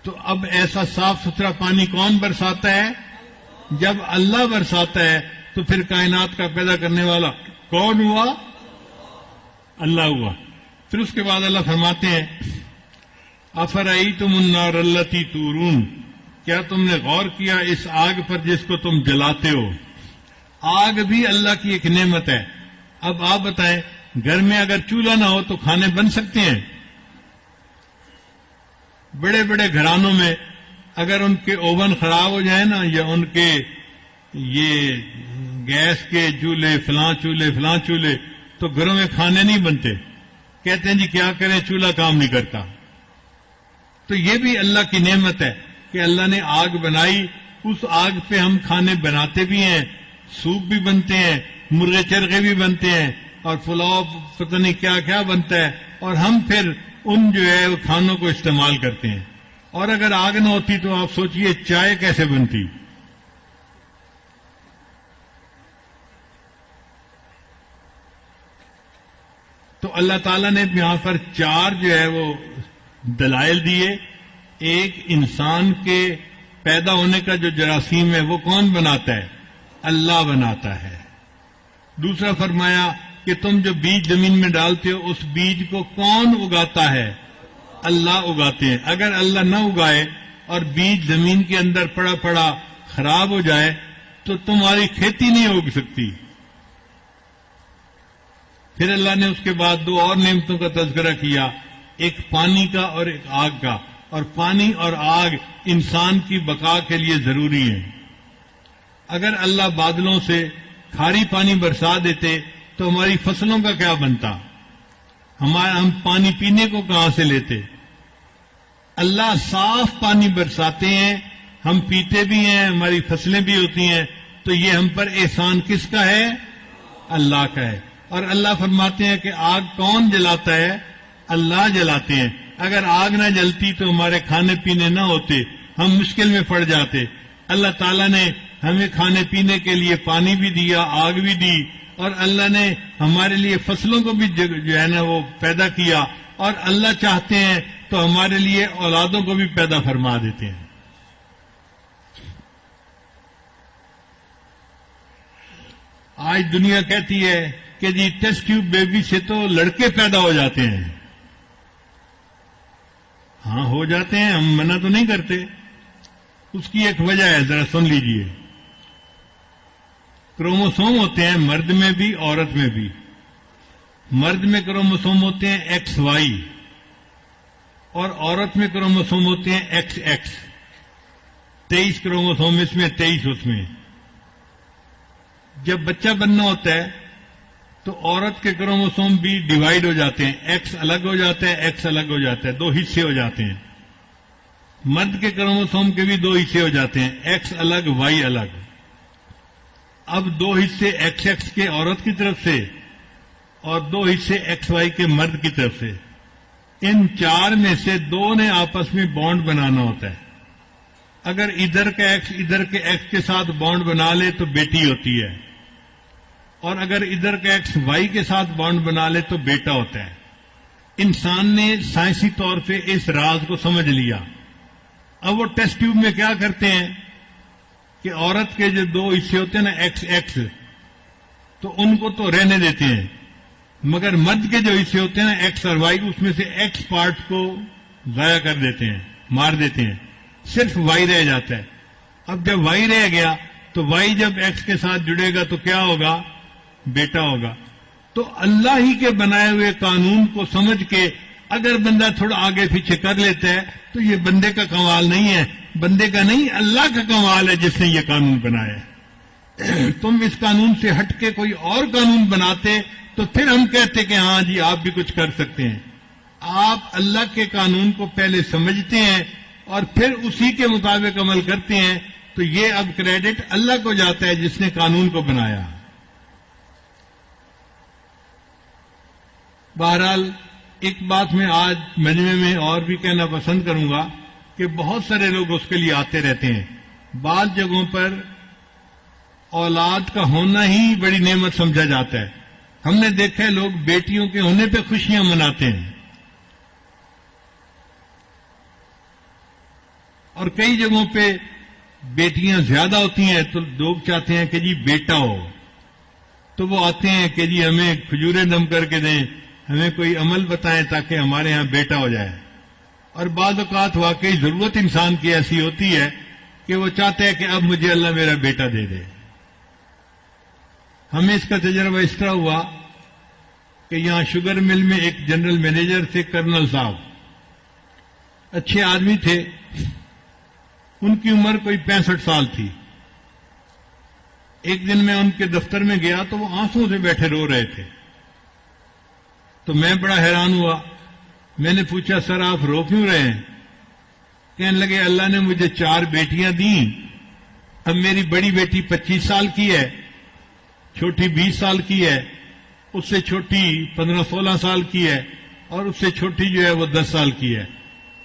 تو اب ایسا صاف ستھرا پانی کون برساتا ہے؟ جب اللہ برساتا ہے تو پھر کائنات کا پیدا کرنے والا کون ہوا؟ اللہ ہوا. پھر اس کے بعد اللہ فرماتے ہیں افرأیتم النار التی تورون، کیا تم نے غور کیا اس آگ پر جس کو تم جلاتے ہو؟ آگ بھی اللہ کی ایک نعمت ہے. اب آپ بتائیں گھر میں اگر چولہا نہ ہو تو کھانے بن سکتے ہیں؟ بڑے بڑے گھرانوں میں اگر ان کے اوون خراب ہو جائے نا، یا ان کے یہ گیس کے چولہے فلاں چولہے تو گھروں میں کھانے نہیں بنتے. کہتے ہیں جی کیا کریں چولہا کام نہیں کرتا. تو یہ بھی اللہ کی نعمت ہے کہ اللہ نے آگ بنائی، اس آگ پہ ہم کھانے بناتے بھی ہیں، سوپ بھی بنتے ہیں، مرغے چرغے بھی بنتے ہیں، اور پلاؤ پتہ نہیں کیا کیا بنتا ہے، اور ہم پھر ان جو ہے وہ کھانوں کو استعمال کرتے ہیں. اور اگر آگ نہ ہوتی تو آپ سوچئے چائے کیسے بنتی. تو اللہ تعالیٰ نے یہاں پر 4 جو ہے وہ دلائل دیے. ایک، انسان کے پیدا ہونے کا جو جراثیم ہے وہ کون بناتا ہے؟ اللہ بناتا ہے. دوسرا فرمایا کہ تم جو بیج زمین میں ڈالتے ہو اس بیج کو کون اگاتا ہے؟ اللہ اگاتے ہیں. اگر اللہ نہ اگائے اور بیج زمین کے اندر پڑا پڑا خراب ہو جائے تو تمہاری کھیتی نہیں اگ سکتی. پھر اللہ نے اس کے بعد 2 اور نعمتوں کا تذکرہ کیا، ایک پانی کا اور ایک آگ کا. اور پانی اور آگ انسان کی بقا کے لیے ضروری ہیں. اگر اللہ بادلوں سے کھاری پانی برسا دیتے تو ہماری فصلوں کا کیا بنتا؟ ہم پانی پینے کو کہاں سے لیتے؟ اللہ صاف پانی برساتے ہیں، ہم پیتے بھی ہیں، ہماری فصلیں بھی ہوتی ہیں. تو یہ ہم پر احسان کس کا ہے؟ اللہ کا ہے. اور اللہ فرماتے ہیں کہ آگ کون جلاتا ہے؟ اللہ جلاتے ہیں. اگر آگ نہ جلتی تو ہمارے کھانے پینے نہ ہوتے، ہم مشکل میں پڑ جاتے. اللہ تعالیٰ نے ہمیں کھانے پینے کے لیے پانی بھی دیا، آگ بھی دی، اور اللہ نے ہمارے لیے فصلوں کو بھی جو ہے نا وہ پیدا کیا. اور اللہ چاہتے ہیں تو ہمارے لیے اولادوں کو بھی پیدا فرما دیتے ہیں. آج دنیا کہتی ہے کہ جی ٹیسٹ ٹیوب بیبی سے تو لڑکے پیدا ہو جاتے ہیں. ہاں ہو جاتے ہیں، ہم منع تو نہیں کرتے. اس کی ایک وجہ ہے، ذرا سن لیجئے. کروموسوم ہوتے ہیں مرد میں بھی عورت میں بھی. مرد میں کروموسوم ہوتے ہیں ایکس وائی، اور عورت میں کروموسوم ہوتے ہیں ایکس ایکس. 23 کروموسوم اس میں، 23 اس میں. جب بچہ بننا ہوتا ہے تو عورت کے کروموسوم بھی ڈیوائیڈ ہو جاتے ہیں، ایکس الگ ہو جاتا ہے، ایکس الگ ہو جاتا ہے، 2 حصے ہو جاتے ہیں. مرد کے کروموسوم کے بھی 2 حصے ہو جاتے ہیں، ایکس الگ وائی الگ. اب 2 حصے ایکس ایکس کے عورت کی طرف سے اور 2 حصے ایکس وائی کے مرد کی طرف سے. ان 4 میں سے 2 نے آپس میں بانڈ بنانا ہوتا ہے. اگر ادھر کا ایکس ادھر کے ایکس کے ساتھ بانڈ بنا لے تو بیٹی ہوتی ہے، اور اگر ادھر کا ایکس وائی کے ساتھ بانڈ بنا لے تو بیٹا ہوتا ہے. انسان نے سائنسی طور پہ اس راز کو سمجھ لیا. اب وہ ٹیسٹ ٹیوب میں کیا کرتے ہیں کہ عورت کے جو 2 حصے ہوتے ہیں نا ایکس ایکس، تو ان کو تو رہنے دیتے ہیں، مگر مرد کے جو حصے ہوتے ہیں نا ایکس اور وائی، اس میں سے ایکس پارٹ کو ضائع کر دیتے ہیں، مار دیتے ہیں، صرف وائی رہ جاتا ہے. اب جب وائی رہ گیا تو وائی جب ایکس کے ساتھ جڑے گا تو کیا ہوگا؟ بیٹا ہوگا. تو اللہ ہی کے بنائے ہوئے قانون کو سمجھ کے اگر بندہ تھوڑا آگے پیچھے کر لیتا ہے تو یہ بندے کا کمال نہیں ہے، بندے کا نہیں، اللہ کا کمال ہے جس نے یہ قانون بنایا ہے۔ تم اس قانون سے ہٹ کے کوئی اور قانون بناتے تو پھر ہم کہتے کہ ہاں جی آپ بھی کچھ کر سکتے ہیں۔ آپ اللہ کے قانون کو پہلے سمجھتے ہیں اور پھر اسی کے مطابق عمل کرتے ہیں، تو یہ اب کریڈٹ اللہ کو جاتا ہے جس نے قانون کو بنایا۔ بہرحال ایک بات میں آج مجمع میں اور بھی کہنا پسند کروں گا کہ بہت سارے لوگ اس کے لیے آتے رہتے ہیں۔ بعض جگہوں پر اولاد کا ہونا ہی بڑی نعمت سمجھا جاتا ہے۔ ہم نے دیکھا ہے لوگ بیٹیوں کے ہونے پہ خوشیاں مناتے ہیں، اور کئی جگہوں پہ بیٹیاں زیادہ ہوتی ہیں تو لوگ چاہتے ہیں کہ جی بیٹا ہو، تو وہ آتے ہیں کہ جی ہمیں کھجوریں دم کر کے دیں، ہمیں کوئی عمل بتائیں تاکہ ہمارے ہاں بیٹا ہو جائے۔ اور بعض اوقات واقعی ضرورت انسان کی ایسی ہوتی ہے کہ وہ چاہتا ہے کہ اب مجھے اللہ میرا بیٹا دے دے۔ ہمیں اس کا تجربہ اس طرح ہوا کہ یہاں شوگر مل میں ایک جنرل مینیجر تھے، کرنل صاحب، اچھے آدمی تھے، ان کی عمر کوئی 65 سال تھی۔ ایک دن میں ان کے دفتر میں گیا تو وہ آنسوں سے بیٹھے رو رہے تھے، تو میں بڑا حیران ہوا۔ میں نے پوچھا سر آپ رو کیوں رہے ہیں؟ کہنے لگے اللہ نے مجھے 4 بیٹیاں دیں، اب میری بڑی بیٹی 25 سال کی ہے، چھوٹی 20 سال کی ہے، اس سے چھوٹی 15-16 سال کی ہے، اور اس سے چھوٹی جو ہے وہ 10 سال کی ہے۔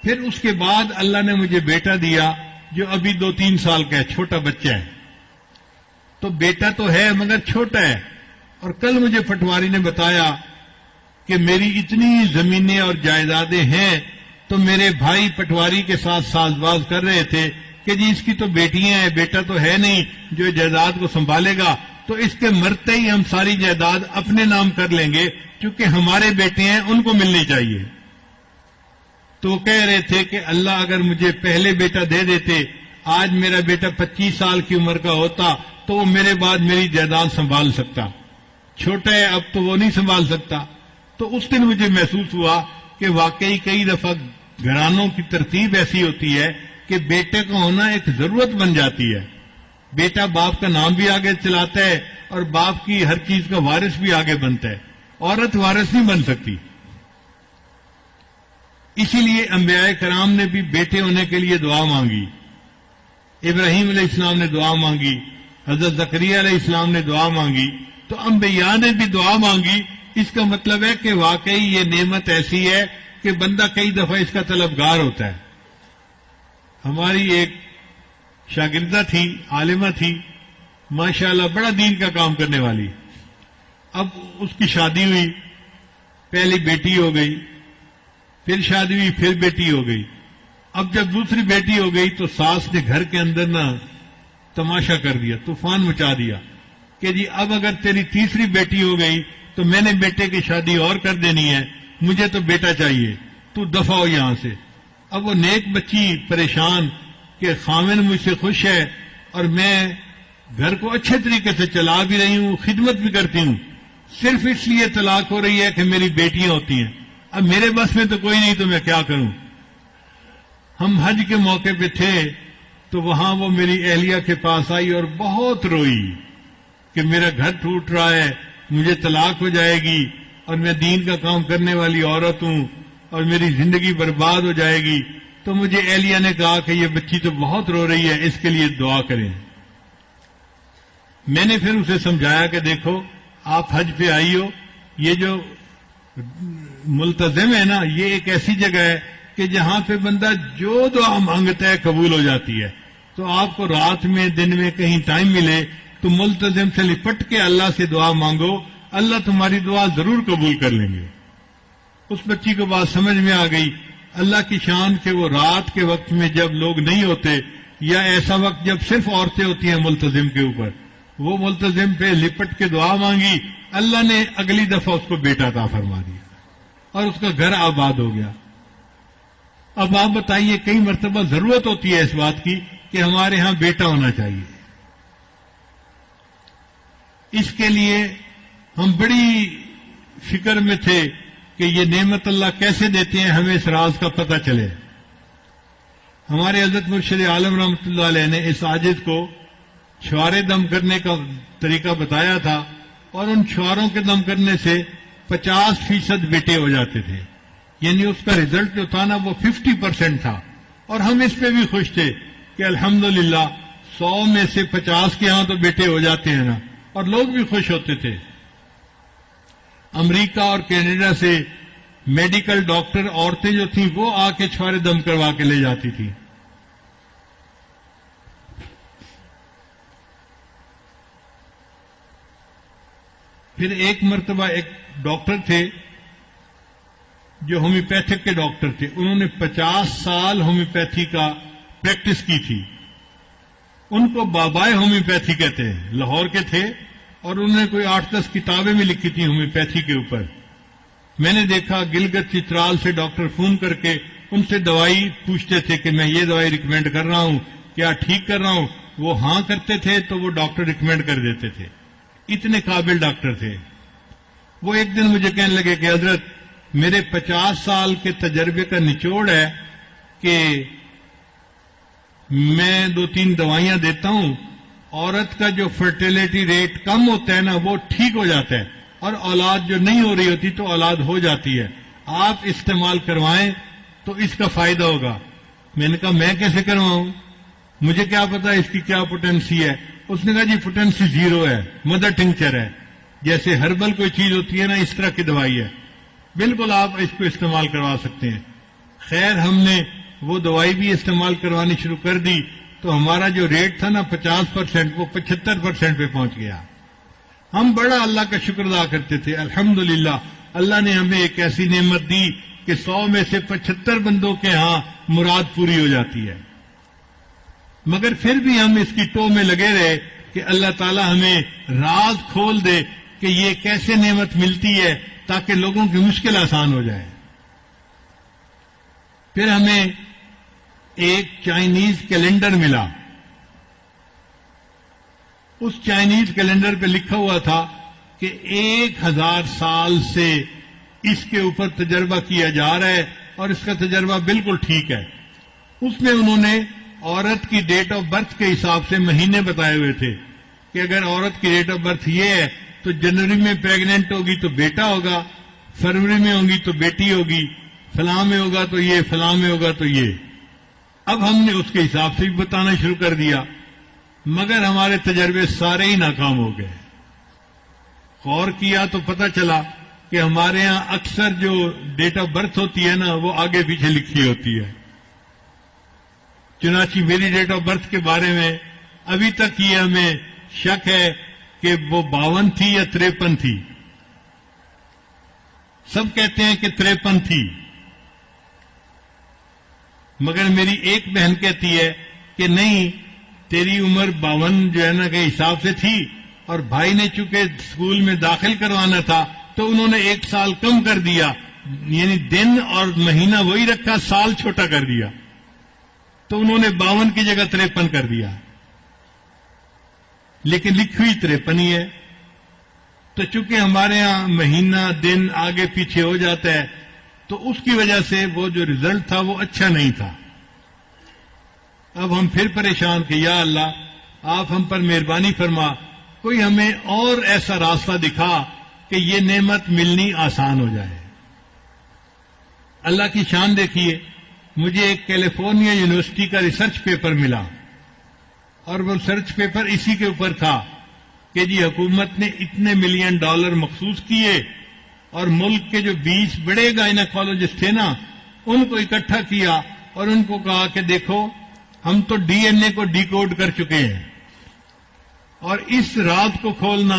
پھر اس کے بعد اللہ نے مجھے بیٹا دیا جو ابھی 2-3 سال کا ہے، چھوٹا بچہ ہے۔ تو بیٹا تو ہے مگر چھوٹا ہے۔ اور کل مجھے پٹواری نے بتایا کہ میری اتنی زمینیں اور جائیدادیں ہیں، تو میرے بھائی پٹواری کے ساتھ ساز باز کر رہے تھے کہ جی اس کی تو بیٹیاں ہیں، بیٹا تو ہے نہیں جو جائیداد کو سنبھالے گا، تو اس کے مرتے ہی ہم ساری جائیداد اپنے نام کر لیں گے، کیونکہ ہمارے بیٹے ہیں ان کو ملنی چاہیے۔ تو وہ کہہ رہے تھے کہ اللہ اگر مجھے پہلے بیٹا دے دیتے، آج میرا بیٹا 25 سال کی عمر کا ہوتا تو وہ میرے بعد میری جائیداد سنبھال سکتا، چھوٹا ہے اب تو وہ نہیں سنبھال سکتا۔ تو اس دن مجھے محسوس ہوا کہ واقعی کئی دفعہ گھرانوں کی ترتیب ایسی ہوتی ہے کہ بیٹے کا ہونا ایک ضرورت بن جاتی ہے۔ بیٹا باپ کا نام بھی آگے چلاتا ہے اور باپ کی ہر چیز کا وارث بھی آگے بنتا ہے، عورت وارث نہیں بن سکتی۔ اسی لیے انبیاء کرام نے بھی بیٹے ہونے کے لیے دعا مانگی، ابراہیم علیہ السلام نے دعا مانگی، حضرت زکریا علیہ السلام نے دعا مانگی، تو انبیاء نے بھی دعا مانگی۔ اس کا مطلب ہے کہ واقعی یہ نعمت ایسی ہے کہ بندہ کئی دفعہ اس کا طلبگار ہوتا ہے۔ ہماری ایک شاگردہ تھی، عالمہ تھی، ماشاءاللہ بڑا دین کا کام کرنے والی۔ اب اس کی شادی ہوئی، پہلی بیٹی ہو گئی، پھر شادی ہوئی، پھر بیٹی ہو گئی۔ اب جب دوسری بیٹی ہو گئی تو ساس نے گھر کے اندر تماشا کر دیا، طوفان مچا دیا کہ جی اب اگر تیری تیسری بیٹی ہو گئی تو میں نے بیٹے کی شادی اور کر دینی ہے، مجھے تو بیٹا چاہیے، تو دفع ہو یہاں سے۔ اب وہ نیک بچی پریشان کہ خاوند مجھ سے خوش ہے اور میں گھر کو اچھے طریقے سے چلا بھی رہی ہوں، خدمت بھی کرتی ہوں، صرف اس لیے طلاق ہو رہی ہے کہ میری بیٹیاں ہوتی ہیں، اب میرے بس میں تو کوئی نہیں تو میں کیا کروں۔ ہم حج کے موقع پہ تھے تو وہاں وہ میری اہلیہ کے پاس آئی اور بہت روئی کہ میرا گھر ٹوٹ رہا ہے، مجھے طلاق ہو جائے گی اور میں دین کا کام کرنے والی عورت ہوں اور میری زندگی برباد ہو جائے گی۔ تو مجھے اہلیہ نے کہا کہ یہ بچی تو بہت رو رہی ہے، اس کے لیے دعا کریں۔ میں نے پھر اسے سمجھایا کہ دیکھو آپ حج پہ آئی ہو، یہ جو ملتزم ہے نا، یہ ایک ایسی جگہ ہے کہ جہاں پہ بندہ جو دعا مانگتا ہے قبول ہو جاتی ہے۔ تو آپ کو رات میں دن میں کہیں ٹائم ملے تو ملتزم سے لپٹ کے اللہ سے دعا مانگو، اللہ تمہاری دعا ضرور قبول کر لیں گے۔ اس بچی کو بات سمجھ میں آ گئی، اللہ کی شان کہ وہ رات کے وقت میں جب لوگ نہیں ہوتے یا ایسا وقت جب صرف عورتیں ہوتی ہیں ملتزم کے اوپر، وہ ملتزم پہ لپٹ کے دعا مانگی، اللہ نے اگلی دفعہ اس کو بیٹا عطا فرما دیا اور اس کا گھر آباد ہو گیا۔ اب آپ بتائیے، کئی مرتبہ ضرورت ہوتی ہے اس بات کی کہ ہمارے ہاں بیٹا ہونا چاہیے۔ اس کے لیے ہم بڑی فکر میں تھے کہ یہ نعمت اللہ کیسے دیتے ہیں ہمیں اس راز کا پتہ چلے. ہمارے حضرت مرشد عالم رحمۃ اللہ علیہ نے اس عاجز کو چھوارے دم کرنے کا طریقہ بتایا تھا اور ان چھواروں کے دم کرنے سے 50% بیٹے ہو جاتے تھے. یعنی اس کا رزلٹ جو تھا نا وہ 50% تھا. اور ہم اس پہ بھی خوش تھے کہ الحمدللہ 100 میں سے 50 کے ہاں تو بیٹے ہو جاتے ہیں نا، اور لوگ بھی خوش ہوتے تھے. امریکہ اور کینیڈا سے میڈیکل ڈاکٹر عورتیں جو تھیں وہ آ کے چھوارے دم کروا کے لے جاتی تھیں. پھر ایک مرتبہ ایک ڈاکٹر تھے جو ہومیوپیتھک کے ڈاکٹر تھے، انہوں نے 50 سال ہومیوپیتھی کا پریکٹس کی تھی. ان کو بابائے ہومیوپیتھی کہتے ہیں، لاہور کے تھے اور انہوں نے کوئی 8-10 کتابیں بھی لکھی تھیں ہومیوپیتھی کے اوپر. میں نے دیکھا گلگت چترال سے ڈاکٹر فون کر کے ان سے دوائی پوچھتے تھے کہ میں یہ دوائی ریکمینڈ کر رہا ہوں، کیا ٹھیک کر رہا ہوں؟ وہ ہاں کرتے تھے تو وہ ڈاکٹر ریکمینڈ کر دیتے تھے. اتنے قابل ڈاکٹر تھے. وہ ایک دن مجھے کہنے لگے کہ حضرت میرے 50 سال کے تجربے کا نچوڑ ہے کہ میں 2-3 دوائیاں دیتا ہوں، عورت کا جو فرٹیلیٹی ریٹ کم ہوتا ہے نا وہ ٹھیک ہو جاتا ہے، اور اولاد جو نہیں ہو رہی ہوتی تو اولاد ہو جاتی ہے. آپ استعمال کروائیں تو اس کا فائدہ ہوگا. میں نے کہا میں کیسے کرواؤں، مجھے کیا پتا اس کی کیا پوٹینسی ہے. اس نے کہا جی پوٹینسی 0 ہے، مدر ٹنکچر ہے، جیسے ہربل کوئی چیز ہوتی ہے نا اس طرح کی دوائی ہے، بالکل آپ اس کو استعمال کروا سکتے ہیں. خیر ہم نے وہ دوائی بھی استعمال کروانی شروع کر دی تو ہمارا جو ریٹ تھا نا 50% وہ 75% پہ پہنچ گیا. ہم بڑا اللہ کا شکر ادا کرتے تھے. الحمدللہ اللہ نے ہمیں ایک ایسی نعمت دی کہ 100 میں سے 75 بندوں کے ہاں مراد پوری ہو جاتی ہے. مگر پھر بھی ہم اس کی ٹو میں لگے رہے کہ اللہ تعالی ہمیں راز کھول دے کہ یہ کیسے نعمت ملتی ہے تاکہ لوگوں کی مشکل آسان ہو جائے. پھر ہمیں ایک چائنیز کیلنڈر ملا. اس چائنیز کیلنڈر پہ لکھا ہوا تھا کہ 1000 سال سے اس کے اوپر تجربہ کیا جا رہا ہے اور اس کا تجربہ بالکل ٹھیک ہے. اس میں انہوں نے عورت کی ڈیٹ آف برتھ کے حساب سے مہینے بتائے ہوئے تھے کہ اگر عورت کی ڈیٹ آف برتھ یہ ہے تو جنوری میں پیگننٹ ہوگی تو بیٹا ہوگا، فروری میں ہوگی تو بیٹی ہوگی، فلاں میں ہوگا تو یہ، فلاں میں ہوگا تو یہ. اب ہم نے اس کے حساب سے بھی بتانا شروع کر دیا، مگر ہمارے تجربے سارے ہی ناکام ہو گئے. غور کیا تو پتہ چلا کہ ہمارے ہاں اکثر جو ڈیٹ آف برتھ ہوتی ہے نا وہ آگے پیچھے لکھی ہوتی ہے. چنانچہ میری ڈیٹ آف برتھ کے بارے میں ابھی تک یہ ہمیں شک ہے کہ وہ 52 تھی یا 53 تھی. سب کہتے ہیں کہ 53 تھی، مگر میری ایک بہن کہتی ہے کہ نہیں تیری عمر 52 جو ہے نا کے حساب سے تھی، اور بھائی نے چونکہ اسکول میں داخل کروانا تھا تو انہوں نے 1 سال کم کر دیا، یعنی دن اور مہینہ وہی رکھا، سال چھوٹا کر دیا، تو انہوں نے 52 کی جگہ 53 کر دیا، لیکن لکھی ہوئی 53 ہی ہے. تو چونکہ ہمارے ہاں مہینہ دن آگے پیچھے ہو جاتا ہے تو اس کی وجہ سے وہ جو رزلٹ تھا وہ اچھا نہیں تھا. اب ہم پھر پریشان کہ یا اللہ آپ ہم پر مہربانی فرما، کوئی ہمیں اور ایسا راستہ دکھا کہ یہ نعمت ملنی آسان ہو جائے. اللہ کی شان دیکھیے، مجھے ایک کیلیفورنیا یونیورسٹی کا ریسرچ پیپر ملا، اور وہ ریسرچ پیپر اسی کے اوپر تھا کہ جی حکومت نے اتنے $1 ملین مخصوص کیے اور ملک کے جو 20 بڑے گائنیکالوجسٹ تھے نا ان کو اکٹھا کیا اور ان کو کہا کہ دیکھو ہم تو ڈی این اے کو ڈی کوڈ کر چکے ہیں، اور اس راز کو کھولنا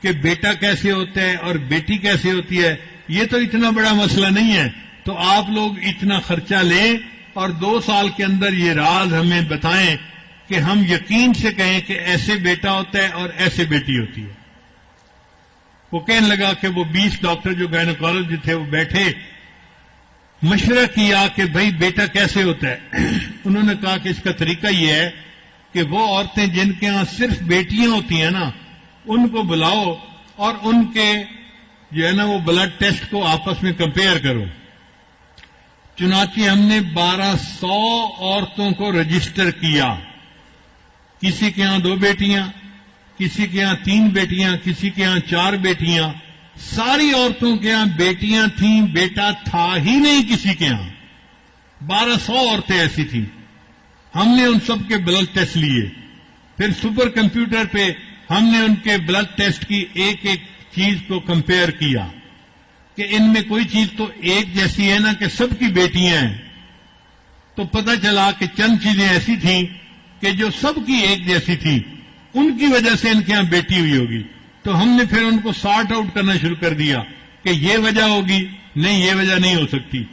کہ بیٹا کیسے ہوتا ہے اور بیٹی کیسے ہوتی ہے یہ تو اتنا بڑا مسئلہ نہیں ہے، تو آپ لوگ اتنا خرچہ لیں اور 2 سال کے اندر یہ راز ہمیں بتائیں کہ ہم یقین سے کہیں کہ ایسے بیٹا ہوتا ہے اور ایسے بیٹی ہوتی ہے. وہ کہنے لگا کہ وہ 20 ڈاکٹر جو گائنیکالوجسٹ تھے وہ بیٹھے، مشورہ کیا کہ بھئی بیٹا کیسے ہوتا ہے. انہوں نے کہا کہ اس کا طریقہ یہ ہے کہ وہ عورتیں جن کے ہاں صرف بیٹیاں ہوتی ہیں نا ان کو بلاؤ اور ان کے جو ہے نا وہ بلڈ ٹیسٹ کو آپس میں کمپیئر کرو. چنانچہ ہم نے 1200 عورتوں کو رجسٹر کیا. کسی کے ہاں 2 بیٹیاں، کسی کے ہاں 3 بیٹیاں، کسی کے ہاں 4 بیٹیاں. ساری عورتوں کے ہاں بیٹیاں تھیں، بیٹا تھا ہی نہیں کسی کے ہاں. 1200 عورتیں ایسی تھیں. ہم نے ان سب کے بلڈ ٹیسٹ لیے. پھر سپر کمپیوٹر پہ ہم نے ان کے بلڈ ٹیسٹ کی ایک ایک چیز کو کمپیئر کیا کہ ان میں کوئی چیز تو ایک جیسی ہے نا کہ سب کی بیٹیاں ہیں. تو پتہ چلا کہ چند چیزیں ایسی تھیں کہ جو سب کی ایک جیسی تھی، ان کی وجہ سے ان کے یہاں بیٹی ہوئی ہوگی. تو ہم نے پھر ان کو سارٹ آؤٹ کرنا شروع کر دیا کہ یہ وجہ ہوگی، نہیں یہ وجہ نہیں ہو سکتی،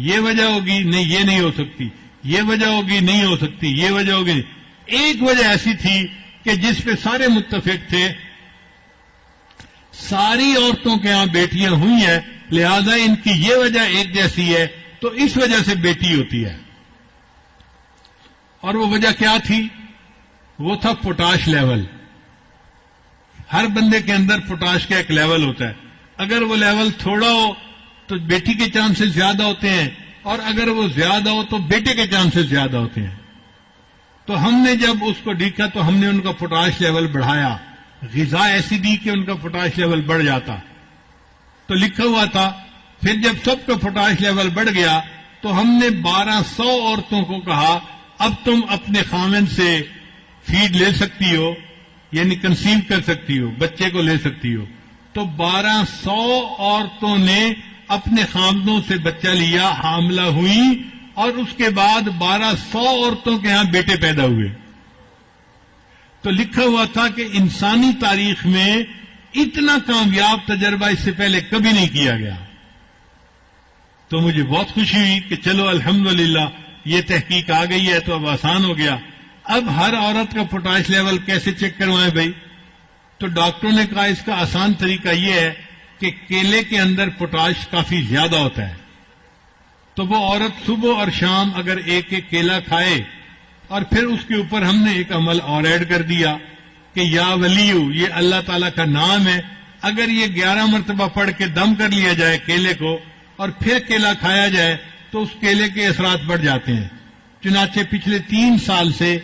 یہ وجہ ہوگی، نہیں یہ نہیں ہو سکتی، یہ وجہ ہوگی، نہیں ہو سکتی، یہ وجہ ہوگی. ایک وجہ ایسی تھی کہ جس پہ سارے متفق تھے، ساری عورتوں کے ہاں بیٹیاں ہوئی ہیں، لہذا ان کی یہ وجہ ایک جیسی ہے تو اس وجہ سے بیٹی ہوتی ہے. اور وہ وجہ کیا تھی؟ وہ تھا پوٹاش لیول. ہر بندے کے اندر پوٹاش کا ایک لیول ہوتا ہے. اگر وہ لیول تھوڑا ہو تو بیٹی کے چانسز زیادہ ہوتے ہیں، اور اگر وہ زیادہ ہو تو بیٹے کے چانسز زیادہ ہوتے ہیں. تو ہم نے جب اس کو دیکھا تو ہم نے ان کا پوٹاش لیول بڑھایا، غذا ایسی دی کہ ان کا پوٹاش لیول بڑھ جاتا. تو لکھا ہوا تھا پھر جب سب کا پوٹاش لیول بڑھ گیا تو ہم نے 1200 عورتوں کو کہا اب تم اپنے خامن سے فیڈ لے سکتی ہو، یعنی کنسیو کر سکتی ہو، بچے کو لے سکتی ہو. تو 1200 عورتوں نے اپنے خامدوں سے بچہ لیا، حاملہ ہوئی، اور اس کے بعد 1200 عورتوں کے ہاں بیٹے پیدا ہوئے. تو لکھا ہوا تھا کہ انسانی تاریخ میں اتنا کامیاب تجربہ اس سے پہلے کبھی نہیں کیا گیا. تو مجھے بہت خوشی ہوئی کہ چلو الحمدللہ یہ تحقیق آ گئی ہے تو اب آسان ہو گیا. اب ہر عورت کا پوٹاش لیول کیسے چیک کروائیں بھائی؟ تو ڈاکٹروں نے کہا اس کا آسان طریقہ یہ ہے کہ کیلے کے اندر پوٹاش کافی زیادہ ہوتا ہے. تو وہ عورت صبح اور شام اگر ایک ایک کیلا کھائے، اور پھر اس کے اوپر ہم نے ایک عمل اور ایڈ کر دیا کہ یا ولیو، یہ اللہ تعالیٰ کا نام ہے. اگر یہ 11 مرتبہ پڑھ کے دم کر لیا جائے کیلے کو اور پھر کیلا کھایا جائے تو اس کیلے کے اثرات بڑھ جاتے ہیں. چنانچہ پچھلے 3 سال سے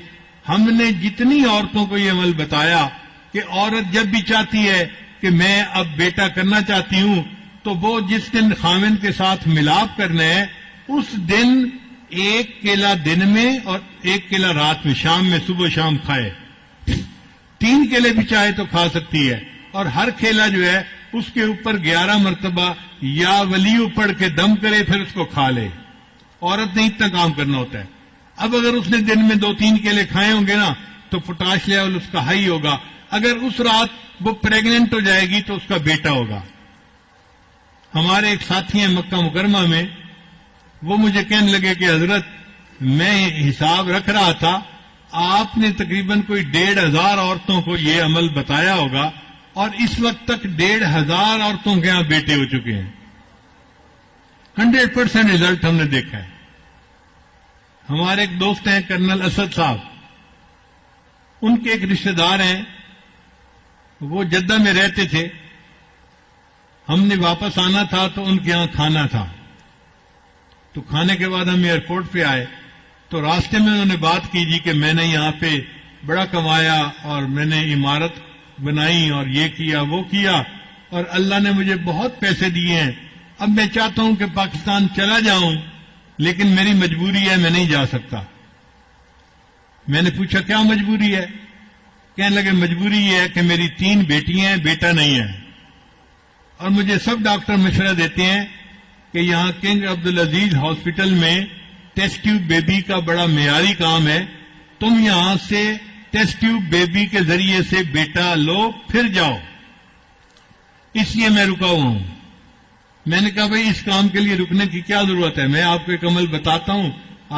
ہم نے جتنی عورتوں کو یہ عمل بتایا کہ عورت جب بھی چاہتی ہے کہ میں اب بیٹا کرنا چاہتی ہوں تو وہ جس دن خامن کے ساتھ ملاپ کرنا ہے اس دن ایک کیلا دن میں اور ایک کیلا رات میں، شام میں، صبح شام کھائے. 3 کیلے بھی چاہے تو کھا سکتی ہے، اور ہر کیلا جو ہے اس کے اوپر 11 مرتبہ یا ولیو پڑھ کے دم کرے، پھر اس کو کھا لے. عورت نے اتنا کام کرنا ہوتا ہے. اب اگر اس نے دن میں 2-3 کیلے کھائے ہوں گے نا تو پوٹاش لیول اس کا ہائی ہوگا. اگر اس رات وہ پریگننٹ ہو جائے گی تو اس کا بیٹا ہوگا. ہمارے ایک ساتھی ہیں مکہ مکرمہ میں، وہ مجھے کہنے لگے کہ حضرت میں حساب رکھ رہا تھا، آپ نے تقریباً کوئی 1500 عورتوں کو یہ عمل بتایا ہوگا اور اس وقت تک 1500 عورتوں کے ہاں بیٹے ہو چکے ہیں. 100% رزلٹ ہم نے دیکھا ہے. ہمارے ایک دوست ہیں کرنل اسد صاحب، ان کے ایک رشتہ دار ہیں، وہ جدہ میں رہتے تھے. ہم نے واپس آنا تھا تو ان کے ہاں کھانا تھا. تو کھانے کے بعد ہم ایئرپورٹ پہ آئے تو راستے میں انہوں نے بات کی جی کہ میں نے یہاں پہ بڑا کمایا اور میں نے عمارت بنائی اور یہ کیا وہ کیا اور اللہ نے مجھے بہت پیسے دیے ہیں. اب میں چاہتا ہوں کہ پاکستان چلا جاؤں لیکن میری مجبوری ہے، میں نہیں جا سکتا. میں نے پوچھا کیا مجبوری ہے؟ کہنے لگے مجبوری یہ ہے کہ میری 3 بیٹیاں ہیں، بیٹا نہیں ہے، اور مجھے سب ڈاکٹر مشورہ دیتے ہیں کہ یہاں کنگ عبدالعزیز ہاسپٹل میں ٹیسٹ ٹیوب بیبی کا بڑا معیاری کام ہے، تم یہاں سے ٹیسٹ ٹیوب بیبی کے ذریعے سے بیٹا لو پھر جاؤ. اس لیے میں رکا ہوا ہوں. میں نے کہا بھائی اس کام کے لیے رکنے کی کیا ضرورت ہے؟ میں آپ کو ایک عمل بتاتا ہوں،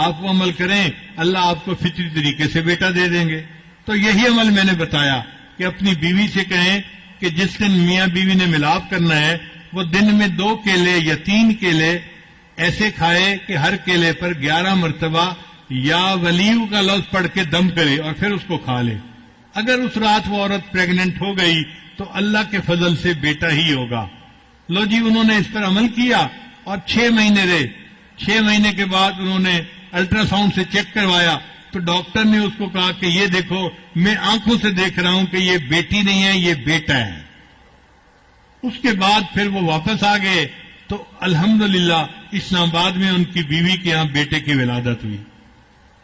آپ وہ عمل کریں، اللہ آپ کو فطری طریقے سے بیٹا دے دیں گے. تو یہی عمل میں نے بتایا کہ اپنی بیوی سے کہیں کہ جس دن میاں بیوی نے ملاپ کرنا ہے وہ دن میں 2 کیلے یا 3 کیلے ایسے کھائے کہ ہر کیلے پر 11 مرتبہ یا ولیو کا لفظ پڑھ کے دم کرے اور پھر اس کو کھا لے. اگر اس رات وہ عورت پریگننٹ ہو گئی تو اللہ کے فضل سے بیٹا ہی ہوگا. لو جی انہوں نے اس پر عمل کیا اور 6 مہینے رہے. 6 مہینے کے بعد انہوں نے الٹرا ساؤنڈ سے چیک کروایا تو ڈاکٹر نے اس کو کہا کہ یہ دیکھو میں آنکھوں سے دیکھ رہا ہوں کہ یہ بیٹی نہیں ہے یہ بیٹا ہے. اس کے بعد پھر وہ واپس آ گئے تو الحمدللہ اسلام آباد میں ان کی بیوی کے ہاں بیٹے کی ولادت ہوئی.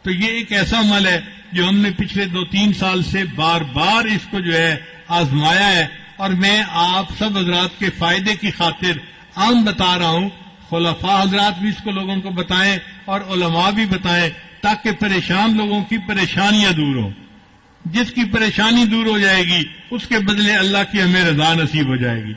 تو یہ ایک ایسا عمل ہے جو ہم نے پچھلے 2-3 سال سے بار بار اس کو جو ہے آزمایا ہے، اور میں آپ سب حضرات کے فائدے کی خاطر عام بتا رہا ہوں. خلفاء حضرات بھی اس کو لوگوں کو بتائیں اور علماء بھی بتائیں تاکہ پریشان لوگوں کی پریشانیاں دور ہوں. جس کی پریشانی دور ہو جائے گی اس کے بدلے اللہ کی ہمیں رضا نصیب ہو جائے گی.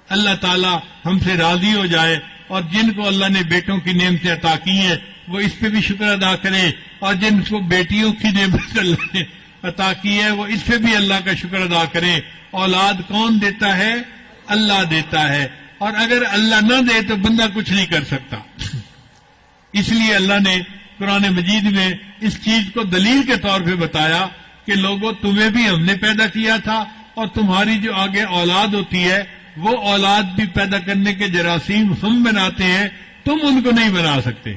اللہ تعالیٰ ہم سے راضی ہو جائے، اور جن کو اللہ نے بیٹوں کی نعمتیں عطا کی ہیں وہ اس پہ بھی شکر ادا کریں، اور جن کو بیٹیوں کی نعمت اللہ نے عطا کی ہے وہ اس پہ بھی اللہ کا شکر ادا کریں. اولاد کون دیتا ہے؟ اللہ دیتا ہے، اور اگر اللہ نہ دے تو بندہ کچھ نہیں کر سکتا. اس لیے اللہ نے قرآن مجید میں اس چیز کو دلیل کے طور پہ بتایا کہ لوگوں تمہیں بھی ہم نے پیدا کیا تھا، اور تمہاری جو آگے اولاد ہوتی ہے وہ اولاد بھی پیدا کرنے کے جراثیم ہم بناتے ہیں، تم ان کو نہیں بنا سکتے.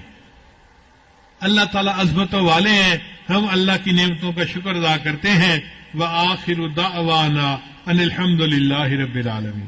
اللہ تعالیٰ عظمتوں والے ہیں، ہم اللہ کی نعمتوں کا شکر ادا کرتے ہیں. وآخر دعوانا ان الحمد للہ رب العالمین.